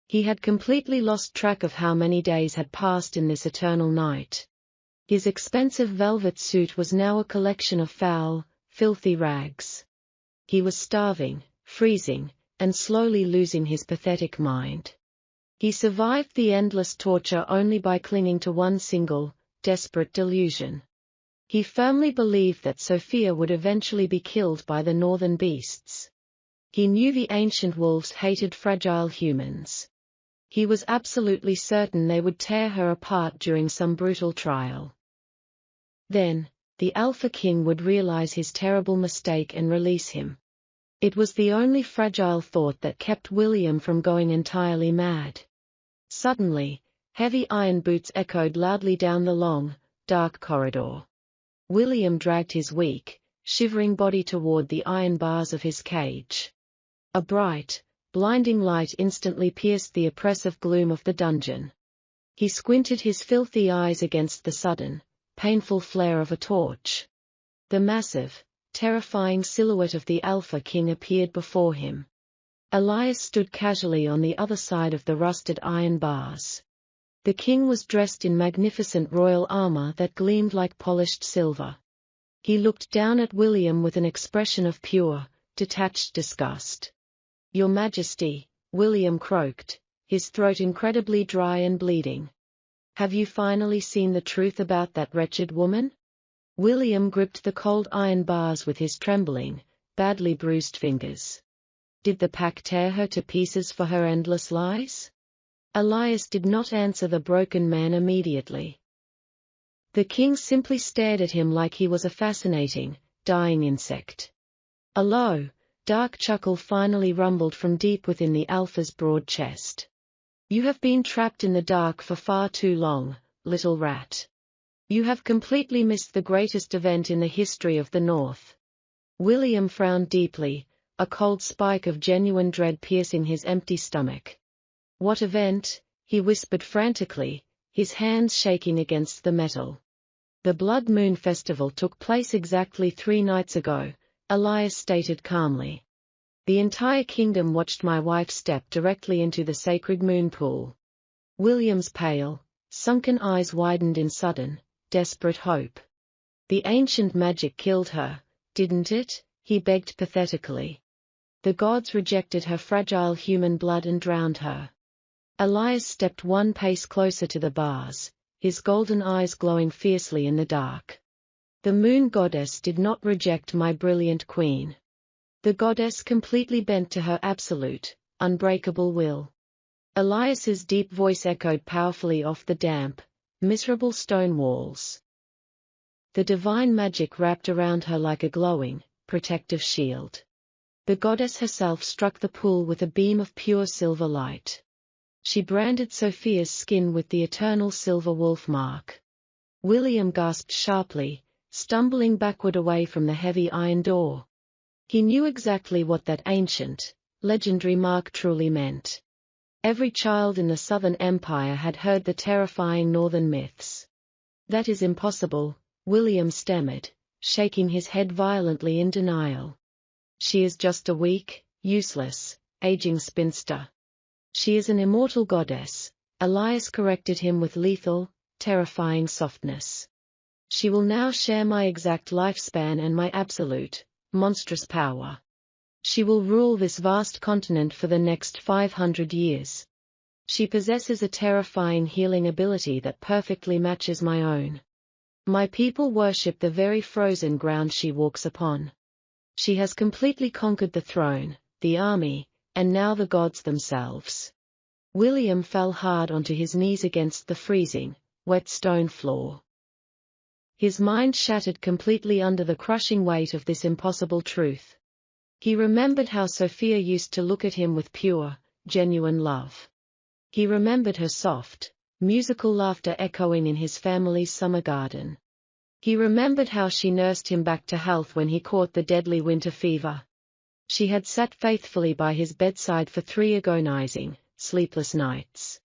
He had completely lost track of how many days had passed in this eternal night. His expensive velvet suit was now a collection of foul, filthy rags. He was starving, freezing, and slowly losing his pathetic mind. He survived the endless torture only by clinging to one single, desperate delusion. He firmly believed that Sophia would eventually be killed by the northern beasts. He knew the ancient wolves hated fragile humans. He was absolutely certain they would tear her apart during some brutal trial. Then, the Alpha King would realize his terrible mistake and release him. It was the only fragile thought that kept William from going entirely mad. Suddenly, heavy iron boots echoed loudly down the long, dark corridor. William dragged his weak, shivering body toward the iron bars of his cage. A bright, blinding light instantly pierced the oppressive gloom of the dungeon. He squinted his filthy eyes against the sudden, painful flare of a torch. The massive, terrifying silhouette of the Alpha King appeared before him. Elias stood casually on the other side of the rusted iron bars. The king was dressed in magnificent royal armor that gleamed like polished silver. He looked down at William with an expression of pure, detached disgust. "Your Majesty," William croaked, his throat incredibly dry and bleeding. "Have you finally seen the truth about that wretched woman?" William gripped the cold iron bars with his trembling, badly bruised fingers. "Did the pack tear her to pieces for her endless lies?" Elias did not answer the broken man immediately. The king simply stared at him like he was a fascinating, dying insect. A low, dark chuckle finally rumbled from deep within the Alpha's broad chest. "You have been trapped in the dark for far too long, little rat. You have completely missed the greatest event in the history of the North. William frowned deeply, a cold spike of genuine dread piercing his empty stomach. What event? He whispered frantically, his hands shaking against the metal. The Blood Moon Festival took place exactly 3 nights ago, Elias stated calmly. The entire kingdom watched my wife step directly into the sacred moon pool. William's pale, sunken eyes widened in sudden, desperate hope. The ancient magic killed her, didn't it? He begged pathetically. The gods rejected her fragile human blood and drowned her. Elias stepped 1 pace closer to the bars, his golden eyes glowing fiercely in the dark. The moon goddess did not reject my brilliant queen. The goddess completely bent to her absolute, unbreakable will. Elias's deep voice echoed powerfully off the damp, miserable stone walls. The divine magic wrapped around her like a glowing, protective shield. The goddess herself struck the pool with a beam of pure silver light. She branded Sophia's skin with the eternal silver wolf mark. William gasped sharply, stumbling backward away from the heavy iron door. He knew exactly what that ancient, legendary mark truly meant. Every child in the Southern Empire had heard the terrifying northern myths. That is impossible, William stammered, shaking his head violently in denial. She is just a weak, useless, aging spinster. She is an immortal goddess, Elias corrected him with lethal, terrifying softness. She will now share my exact lifespan and my absolute, monstrous power. She will rule this vast continent for the next 500 years. She possesses a terrifying healing ability that perfectly matches my own. My people worship the very frozen ground she walks upon. She has completely conquered the throne, the army, and now the gods themselves. William fell hard onto his knees against the freezing, wet stone floor. His mind shattered completely under the crushing weight of this impossible truth. He remembered how Sophia used to look at him with pure, genuine love. He remembered her soft, musical laughter echoing in his family's summer garden. He remembered how she nursed him back to health when he caught the deadly winter fever. She had sat faithfully by his bedside for 3 agonizing, sleepless nights.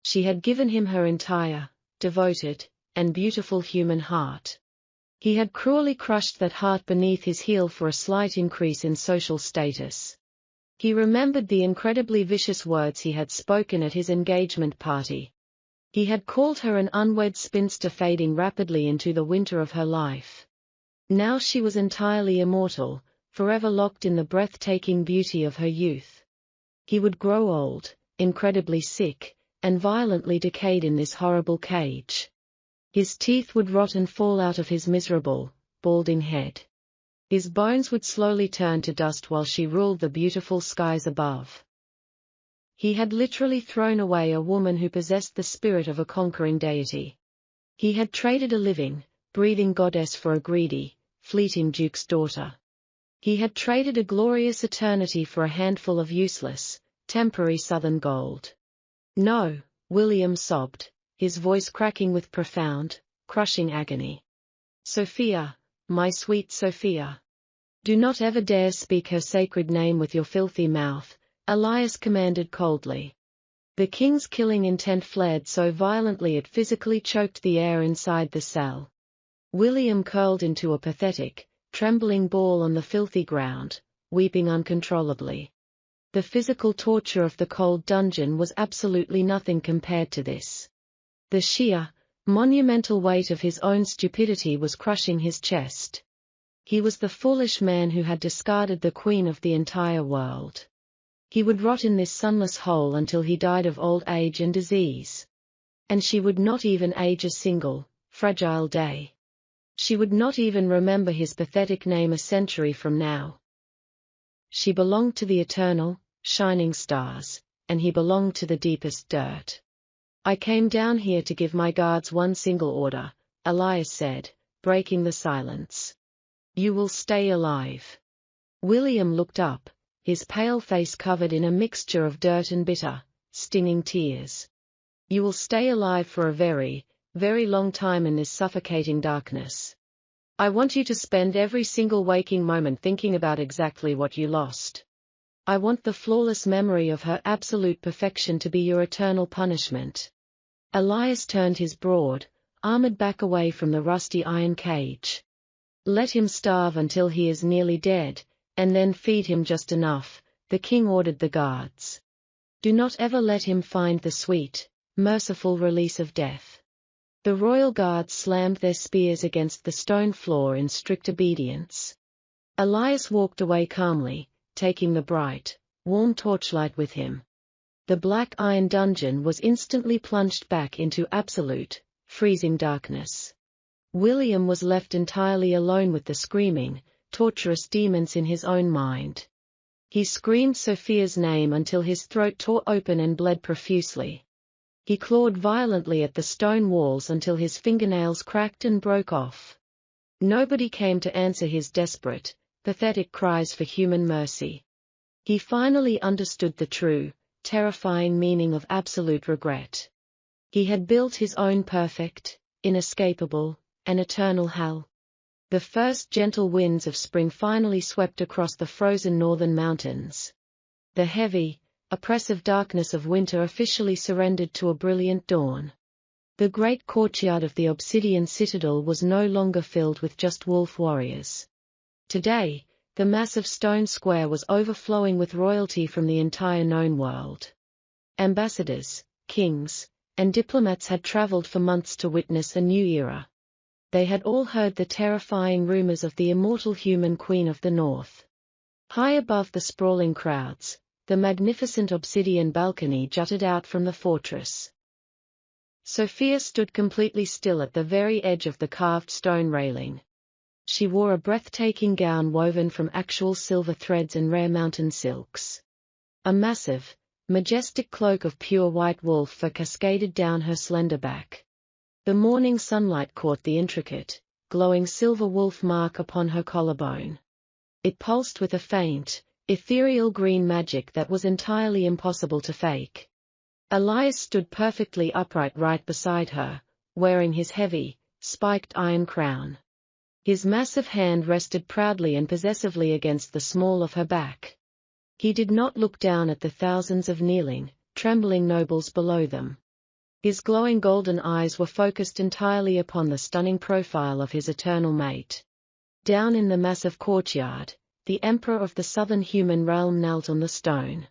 She had given him her entire, devoted, and beautiful human heart. He had cruelly crushed that heart beneath his heel for a slight increase in social status. He remembered the incredibly vicious words he had spoken at his engagement party. He had called her an unwed spinster fading rapidly into the winter of her life. Now she was entirely immortal, forever locked in the breathtaking beauty of her youth. He would grow old, incredibly sick, and violently decayed in this horrible cage. His teeth would rot and fall out of his miserable, balding head. His bones would slowly turn to dust while she ruled the beautiful skies above. He had literally thrown away a woman who possessed the spirit of a conquering deity. He had traded a living, breathing goddess for a greedy, fleeting duke's daughter. He had traded a glorious eternity for a handful of useless, temporary southern gold. No, William sobbed, his voice cracking with profound, crushing agony. Sophia, my sweet Sophia. Do not ever dare speak her sacred name with your filthy mouth, Elias commanded coldly. The king's killing intent flared so violently it physically choked the air inside the cell. William curled into a pathetic, trembling ball on the filthy ground, weeping uncontrollably. The physical torture of the cold dungeon was absolutely nothing compared to this. The sheer, monumental weight of his own stupidity was crushing his chest. He was the foolish man who had discarded the queen of the entire world. He would rot in this sunless hole until he died of old age and disease. And she would not even age a single, fragile day. She would not even remember his pathetic name a century from now. She belonged to the eternal, shining stars, and he belonged to the deepest dirt. I came down here to give my guards one single order, Elias said, breaking the silence. You will stay alive. William looked up, his pale face covered in a mixture of dirt and bitter, stinging tears. You will stay alive for a very, very long time in this suffocating darkness. I want you to spend every single waking moment thinking about exactly what you lost. I want the flawless memory of her absolute perfection to be your eternal punishment. Elias turned his broad, armored back away from the rusty iron cage. Let him starve until he is nearly dead, and then feed him just enough, the king ordered the guards. Do not ever let him find the sweet, merciful release of death. The royal guards slammed their spears against the stone floor in strict obedience. Elias walked away calmly, taking the bright, warm torchlight with him. The black iron dungeon was instantly plunged back into absolute, freezing darkness. William was left entirely alone with the screaming, torturous demons in his own mind. He screamed Sophia's name until his throat tore open and bled profusely. He clawed violently at the stone walls until his fingernails cracked and broke off. Nobody came to answer his desperate, pathetic cries for human mercy. He finally understood the true, terrifying meaning of absolute regret. He had built his own perfect, inescapable, and eternal hell. The first gentle winds of spring finally swept across the frozen northern mountains. The heavy, oppressive darkness of winter officially surrendered to a brilliant dawn. The great courtyard of the obsidian citadel was no longer filled with just wolf warriors. Today, the massive stone square was overflowing with royalty from the entire known world. Ambassadors, kings, and diplomats had traveled for months to witness a new era. They had all heard the terrifying rumors of the immortal human queen of the north. High above the sprawling crowds, the magnificent obsidian balcony jutted out from the fortress. Sophia stood completely still at the very edge of the carved stone railing. She wore a breathtaking gown woven from actual silver threads and rare mountain silks. A massive, majestic cloak of pure white wool fur cascaded down her slender back. The morning sunlight caught the intricate, glowing silver wolf mark upon her collarbone. It pulsed with a faint, ethereal green magic that was entirely impossible to fake. Elias stood perfectly upright right beside her, wearing his heavy, spiked iron crown. His massive hand rested proudly and possessively against the small of her back. He did not look down at the thousands of kneeling, trembling nobles below them. His glowing golden eyes were focused entirely upon the stunning profile of his eternal mate. Down in the massive courtyard, the emperor of the southern human realm knelt on the stone.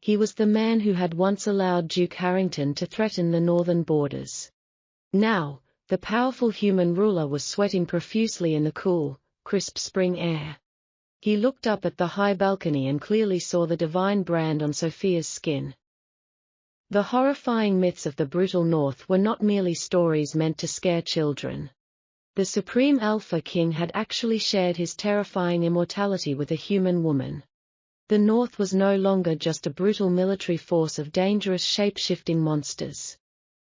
He was the man who had once allowed Duke Harrington to threaten the northern borders. Now, the powerful human ruler was sweating profusely in the cool, crisp spring air. He looked up at the high balcony and clearly saw the divine brand on Sophia's skin. The horrifying myths of the brutal north were not merely stories meant to scare children. The supreme Alpha King had actually shared his terrifying immortality with a human woman. The North was no longer just a brutal military force of dangerous shape-shifting monsters.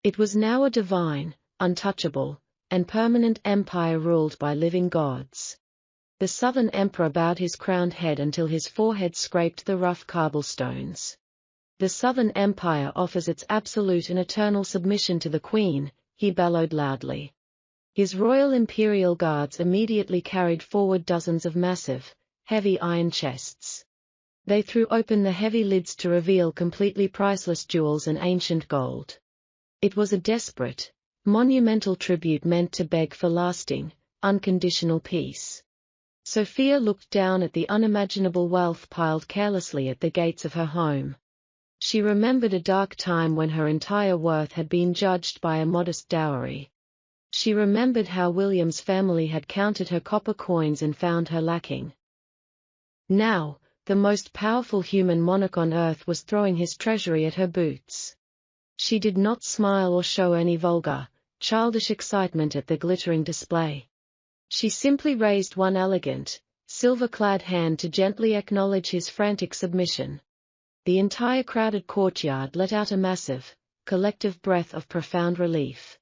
It was now a divine, untouchable, and permanent empire ruled by living gods. The Southern Emperor bowed his crowned head until his forehead scraped the rough cobblestones. The Southern Empire offers its absolute and eternal submission to the Queen, he bellowed loudly. His royal imperial guards immediately carried forward dozens of massive, heavy iron chests. They threw open the heavy lids to reveal completely priceless jewels and ancient gold. It was a desperate, monumental tribute meant to beg for lasting, unconditional peace. Sophia looked down at the unimaginable wealth piled carelessly at the gates of her home. She remembered a dark time when her entire worth had been judged by a modest dowry. She remembered how William's family had counted her copper coins and found her lacking. Now, the most powerful human monarch on earth was throwing his treasury at her boots. She did not smile or show any vulgar, childish excitement at the glittering display. She simply raised one elegant, silver-clad hand to gently acknowledge his frantic submission. The entire crowded courtyard let out a massive, collective breath of profound relief.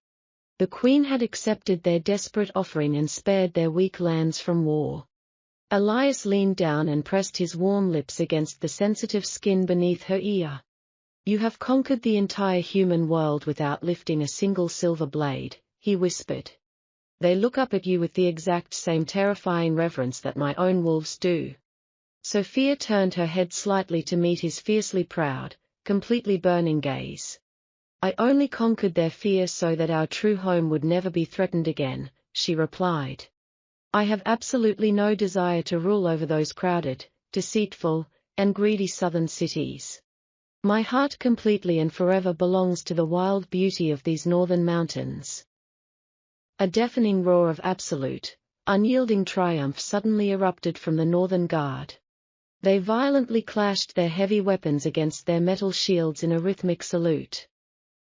The Queen had accepted their desperate offering and spared their weak lands from war. Elias leaned down and pressed his warm lips against the sensitive skin beneath her ear. You have conquered the entire human world without lifting a single silver blade, he whispered. They look up at you with the exact same terrifying reverence that my own wolves do. Sophia turned her head slightly to meet his fiercely proud, completely burning gaze. I only conquered their fear so that our true home would never be threatened again, she replied. I have absolutely no desire to rule over those crowded, deceitful, and greedy southern cities. My heart completely and forever belongs to the wild beauty of these northern mountains. A deafening roar of absolute, unyielding triumph suddenly erupted from the northern guard. They violently clashed their heavy weapons against their metal shields in a rhythmic salute.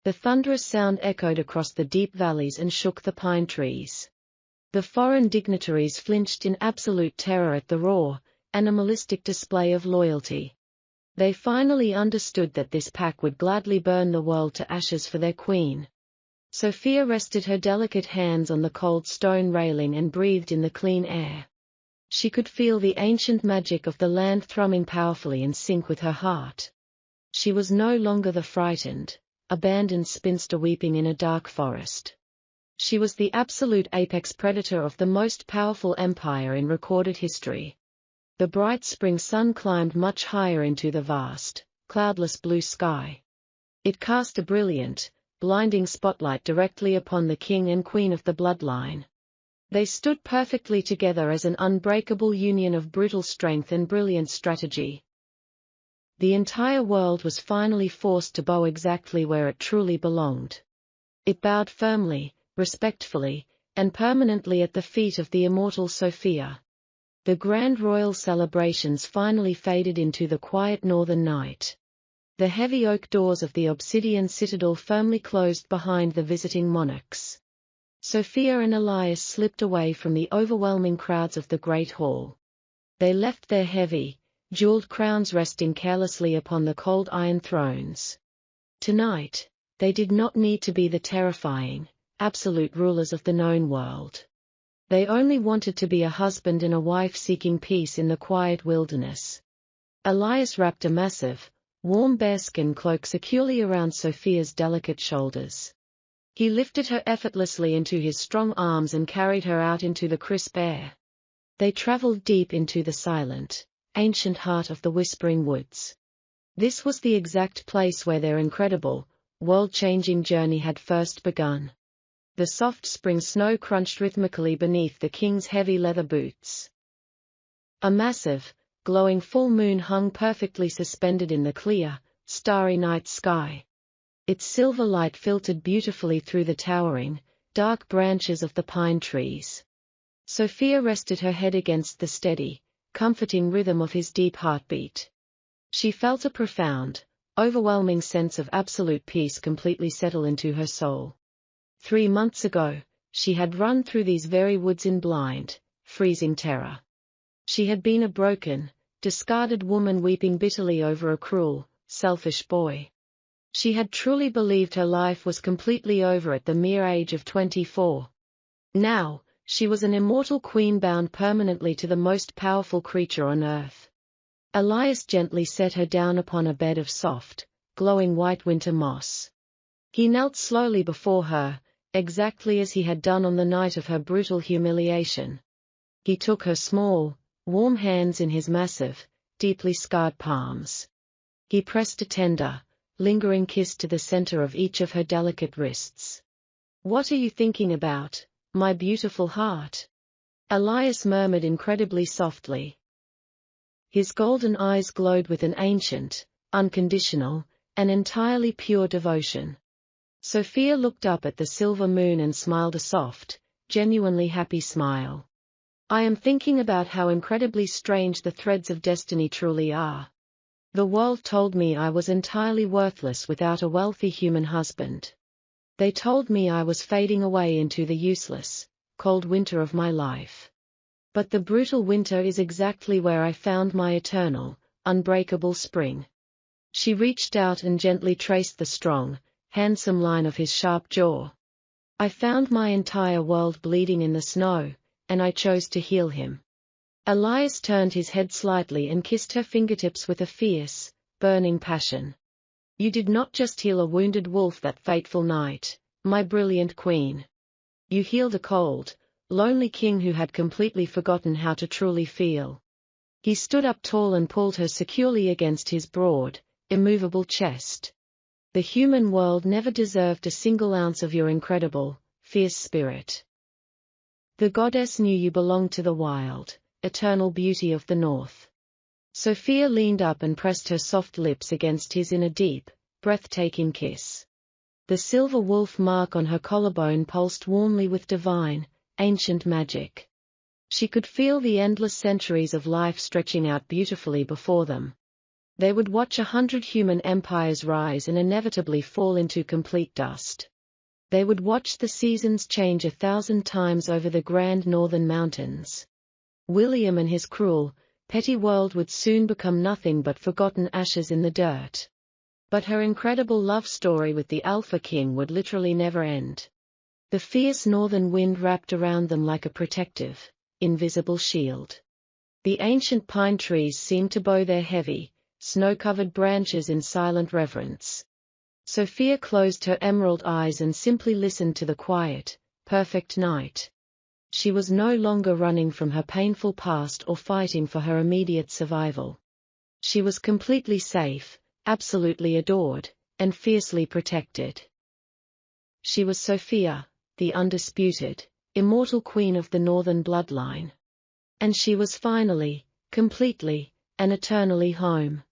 The thunderous sound echoed across the deep valleys and shook the pine trees. The foreign dignitaries flinched in absolute terror at the raw, animalistic display of loyalty. They finally understood that this pack would gladly burn the world to ashes for their queen. Sophia rested her delicate hands on the cold stone railing and breathed in the clean air. She could feel the ancient magic of the land thrumming powerfully in sync with her heart. She was no longer the frightened, abandoned spinster weeping in a dark forest. She was the absolute apex predator of the most powerful empire in recorded history. The bright spring sun climbed much higher into the vast, cloudless blue sky. It cast a brilliant, blinding spotlight directly upon the king and queen of the bloodline. They stood perfectly together as an unbreakable union of brutal strength and brilliant strategy. The entire world was finally forced to bow exactly where it truly belonged. It bowed firmly, respectfully, and permanently at the feet of the immortal Sophia. The grand royal celebrations finally faded into the quiet northern night. The heavy oak doors of the obsidian citadel firmly closed behind the visiting monarchs. Sophia and Elias slipped away from the overwhelming crowds of the great hall. They left their heavy, jeweled crowns resting carelessly upon the cold iron thrones. Tonight, they did not need to be the terrifying, absolute rulers of the known world. They only wanted to be a husband and a wife seeking peace in the quiet wilderness. Elias wrapped a massive, warm bearskin cloak securely around Sophia's delicate shoulders. He lifted her effortlessly into his strong arms and carried her out into the crisp air. They traveled deep into the silent, ancient heart of the Whispering Woods. This was the exact place where their incredible, world-changing journey had first begun. The soft spring snow crunched rhythmically beneath the king's heavy leather boots. A massive, glowing full moon hung perfectly suspended in the clear, starry night sky. Its silver light filtered beautifully through the towering, dark branches of the pine trees. Sophia rested her head against the steady, comforting rhythm of his deep heartbeat. She felt a profound, overwhelming sense of absolute peace completely settle into her soul. 3 months ago, she had run through these very woods in blind, freezing terror. She had been a broken, discarded woman weeping bitterly over a cruel, selfish boy. She had truly believed her life was completely over at the mere age of 24. Now, she was an immortal queen bound permanently to the most powerful creature on earth. Elias gently set her down upon a bed of soft, glowing white winter moss. He knelt slowly before her, exactly as he had done on the night of her brutal humiliation. He took her small, warm hands in his massive, deeply scarred palms. He pressed a tender, lingering kiss to the center of each of her delicate wrists. "What are you thinking about, my beautiful heart?" Elias murmured incredibly softly. His golden eyes glowed with an ancient, unconditional, and entirely pure devotion. Sophia looked up at the silver moon and smiled a soft, genuinely happy smile. "I am thinking about how incredibly strange the threads of destiny truly are. The world told me I was entirely worthless without a wealthy human husband. They told me I was fading away into the useless, cold winter of my life. But the brutal winter is exactly where I found my eternal, unbreakable spring." She reached out and gently traced the strong, handsome line of his sharp jaw. "I found my entire world bleeding in the snow, and I chose to heal him." Elias turned his head slightly and kissed her fingertips with a fierce, burning passion. You did not just heal a wounded wolf that fateful night, my brilliant queen. You healed a cold, lonely king who had completely forgotten how to truly feel. He stood up tall and pulled her securely against his broad, immovable chest. The human world never deserved a single ounce of your incredible, fierce spirit. The goddess knew you belonged to the wild, eternal beauty of the north. Sophia leaned up and pressed her soft lips against his in a deep, breathtaking kiss. The silver wolf mark on her collarbone pulsed warmly with divine, ancient magic. She could feel the endless centuries of life stretching out beautifully before them. They would watch 100 human empires rise and inevitably fall into complete dust. They would watch the seasons change 1,000 times over the grand northern mountains. William and his cruel, petty world would soon become nothing but forgotten ashes in the dirt. But her incredible love story with the Alpha King would literally never end. The fierce northern wind wrapped around them like a protective, invisible shield. The ancient pine trees seemed to bow their heavy, snow-covered branches in silent reverence. Sophia closed her emerald eyes and simply listened to the quiet, perfect night. She was no longer running from her painful past or fighting for her immediate survival. She was completely safe, absolutely adored, and fiercely protected. She was Sophia, the undisputed, immortal queen of the northern bloodline. And she was finally, completely, and eternally home.